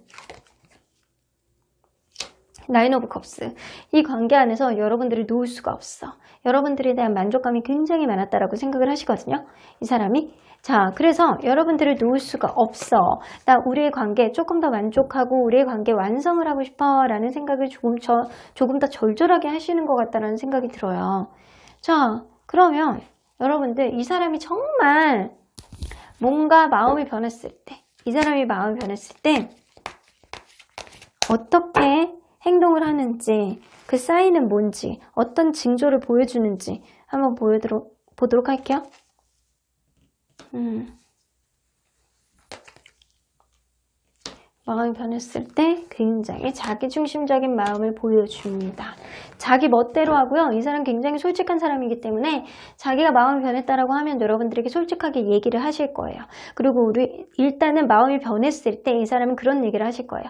나인 오브 컵스, 이 관계 안에서 여러분들이 놓을 수가 없어. 여러분들에 대한 만족감이 굉장히 많았다라고 생각을 하시거든요. 이 사람이. 자, 그래서 여러분들을 놓을 수가 없어. 나 우리의 관계 조금 더 만족하고 우리의 관계 완성을 하고 싶어 라는 생각을 조금 더 절절하게 하시는 것 같다는 생각이 들어요. 자, 그러면 여러분들 이 사람이 정말 뭔가 마음이 변했을 때, 이 사람이 마음이 변했을 때 어떻게 행동을 하는지, 그 사인은 뭔지, 어떤 징조를 보여주는지 한번 보도록 할게요. 마음이 변했을 때 굉장히 자기중심적인 마음을 보여줍니다. 자기 멋대로 하고요. 이 사람 굉장히 솔직한 사람이기 때문에 자기가 마음이 변했다라고 하면 여러분들에게 솔직하게 얘기를 하실 거예요. 그리고 우리 일단은 마음이 변했을 때 이 사람은 그런 얘기를 하실 거예요.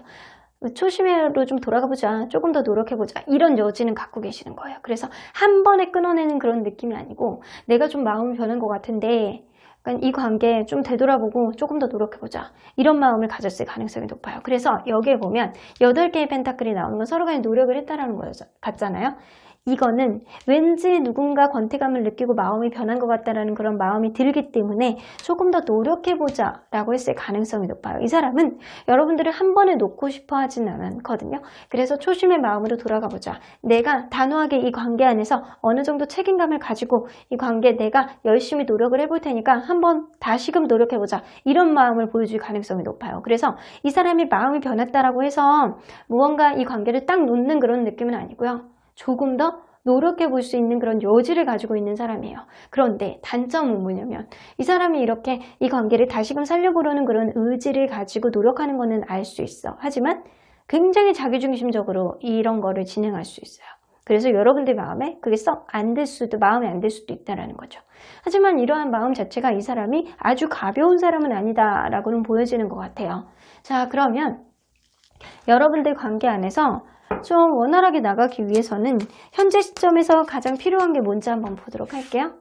초심으로 좀 돌아가보자. 조금 더 노력해보자. 이런 여지는 갖고 계시는 거예요. 그래서 한 번에 끊어내는 그런 느낌이 아니고 내가 좀 마음이 변한 것 같은데 그러니까 이 관계 좀 되돌아보고 조금 더 노력해보자. 이런 마음을 가졌을 가능성이 높아요. 그래서 여기에 보면 8개의 펜타클이 나오는 건 서로 간에 노력을 했다라는 거 같잖아요. 이거는 왠지 누군가 권태감을 느끼고 마음이 변한 것 같다라는 그런 마음이 들기 때문에 조금 더 노력해보자 라고 했을 가능성이 높아요. 이 사람은 여러분들을 한 번에 놓고 싶어 하진 않거든요. 그래서 초심의 마음으로 돌아가보자. 내가 단호하게 이 관계 안에서 어느 정도 책임감을 가지고 이 관계 내가 열심히 노력을 해볼 테니까 한번 다시금 노력해보자. 이런 마음을 보여줄 가능성이 높아요. 그래서 이 사람이 마음이 변했다라고 해서 무언가 이 관계를 딱 놓는 그런 느낌은 아니고요. 조금 더 노력해 볼 수 있는 그런 여지를 가지고 있는 사람이에요. 그런데 단점은 뭐냐면 이 사람이 이렇게 이 관계를 다시금 살려보려는 그런 의지를 가지고 노력하는 거는 알 수 있어. 하지만 굉장히 자기중심적으로 이런 거를 진행할 수 있어요. 그래서 여러분들 마음에 그게 썩 안 들 수도, 마음에 안 들 수도 있다는 거죠. 하지만 이러한 마음 자체가 이 사람이 아주 가벼운 사람은 아니다라고는 보여지는 것 같아요. 자, 그러면 여러분들 관계 안에서 좀 원활하게 나가기 위해서는 현재 시점에서 가장 필요한 게 뭔지 한번 보도록 할게요.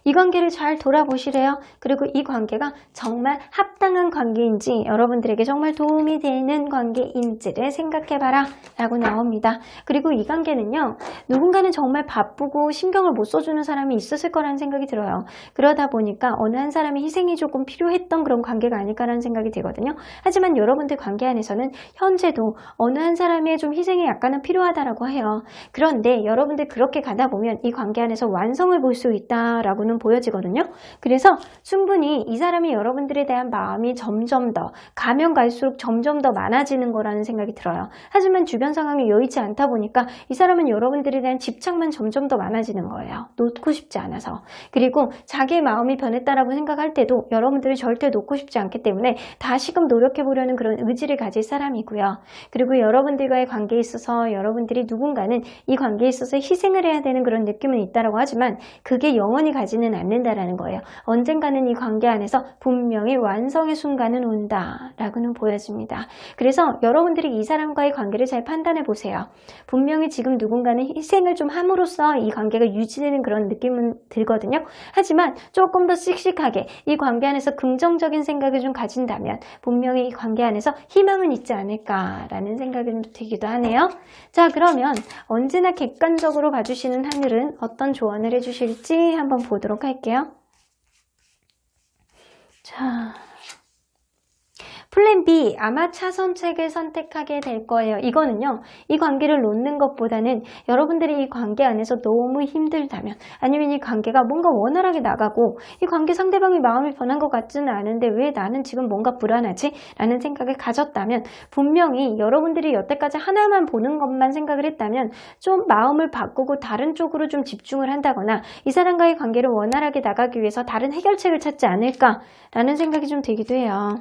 이 관계를 잘 돌아보시래요. 그리고 이 관계가 정말 합당한 관계인지, 여러분들에게 정말 도움이 되는 관계인지를 생각해봐라 라고 나옵니다. 그리고 이 관계는요, 누군가는 정말 바쁘고 신경을 못 써주는 사람이 있었을 거라는 생각이 들어요. 그러다 보니까 어느 한 사람의 희생이 조금 필요했던 그런 관계가 아닐까라는 생각이 들거든요. 하지만 여러분들 관계 안에서는 현재도 어느 한 사람의 좀 희생이 약간은 필요하다라고 해요. 그런데 여러분들 그렇게 가다 보면 이 관계 안에서 완성을 볼 수 있다라고는 보여지거든요. 그래서 충분히 이 사람이 여러분들에 대한 마음이 점점 더 가면 갈수록 점점 더 많아지는 거라는 생각이 들어요. 하지만 주변 상황이 여의치 않다 보니까 이 사람은 여러분들에 대한 집착만 점점 더 많아지는 거예요. 놓고 싶지 않아서. 그리고 자기의 마음이 변했다라고 생각할 때도 여러분들을 절대 놓고 싶지 않기 때문에 다시금 노력해 보려는 그런 의지를 가질 사람이고요. 그리고 여러분들과의 관계에 있어서 여러분들이 누군가는 이 관계에 있어서 희생을 해야 되는 그런 느낌은 있다라고 하지만 그게 영원히 가지는 않는다라는 거예요. 언젠가는 이 관계 안에서 분명히 완성의 순간은 온다라고는 보여집니다. 그래서 여러분들이 이 사람과의 관계를 잘 판단해 보세요. 분명히 지금 누군가는 희생을 좀 함으로써 이 관계가 유지되는 그런 느낌은 들거든요. 하지만 조금 더 씩씩하게 이 관계 안에서 긍정적인 생각을 좀 가진다면 분명히 이 관계 안에서 희망은 있지 않을까라는 생각이 좀 들기도 하네요. 자, 그러면 언제나 객관적으로 봐주시는 하늘은 어떤 조언을 해주실지 한번 보도록 할게요. 자, 플랜 B, 아마 차선책을 선택하게 될 거예요. 이거는요, 이 관계를 놓는 것보다는 여러분들이 이 관계 안에서 너무 힘들다면, 아니면 이 관계가 뭔가 원활하게 나가고 이 관계 상대방이 마음이 변한 것 같지는 않은데 왜 나는 지금 뭔가 불안하지? 라는 생각을 가졌다면 분명히 여러분들이 여태까지 하나만 보는 것만 생각을 했다면 좀 마음을 바꾸고 다른 쪽으로 좀 집중을 한다거나 이 사람과의 관계를 원활하게 나가기 위해서 다른 해결책을 찾지 않을까라는 생각이 좀 들기도 해요.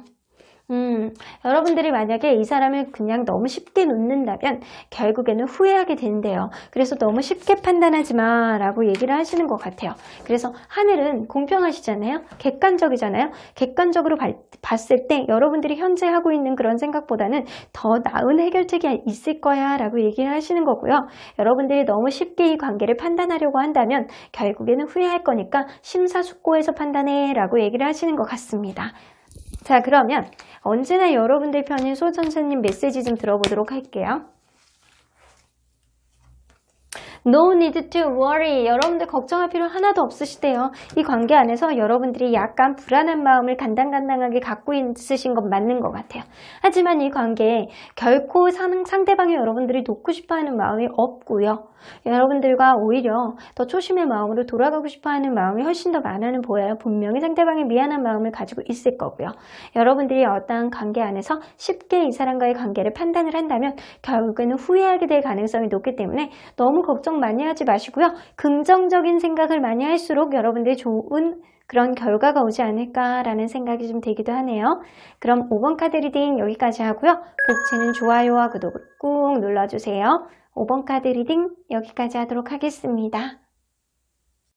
여러분들이 만약에 이 사람을 그냥 너무 쉽게 놓는다면 결국에는 후회하게 된대요. 그래서 너무 쉽게 판단하지 마 라고 얘기를 하시는 것 같아요. 그래서 하늘은 공평하시잖아요. 객관적이잖아요. 객관적으로 봤을 때 여러분들이 현재 하고 있는 그런 생각보다는 더 나은 해결책이 있을 거야 라고 얘기를 하시는 거고요. 여러분들이 너무 쉽게 이 관계를 판단하려고 한다면 결국에는 후회할 거니까 심사숙고해서 판단해 라고 얘기를 하시는 것 같습니다. 자, 그러면 언제나 여러분들 편인 소선생님 메시지 좀 들어보도록 할게요. No need to worry. 여러분들 걱정할 필요 하나도 없으시대요. 이 관계 안에서 여러분들이 약간 불안한 마음을 간당간당하게 갖고 있으신 건 맞는 것 같아요. 하지만 이 관계에 결코 상대방이 여러분들이 놓고 싶어하는 마음이 없고요. 여러분들과 오히려 더 초심의 마음으로 돌아가고 싶어하는 마음이 훨씬 더 많아는 보여요. 분명히 상대방이 미안한 마음을 가지고 있을 거고요. 여러분들이 어떠한 관계 안에서 쉽게 이 사람과의 관계를 판단을 한다면 결국에는 후회하게 될 가능성이 높기 때문에 너무 걱정 많이 하지 마시고요. 긍정적인 생각을 많이 할수록 여러분들이 좋은 그런 결과가 오지 않을까라는 생각이 좀 들기도 하네요. 그럼 5번 카드 리딩 여기까지 하고요. 복채는 좋아요와 구독을 꾹 눌러주세요. 5번 카드 리딩 여기까지 하도록 하겠습니다.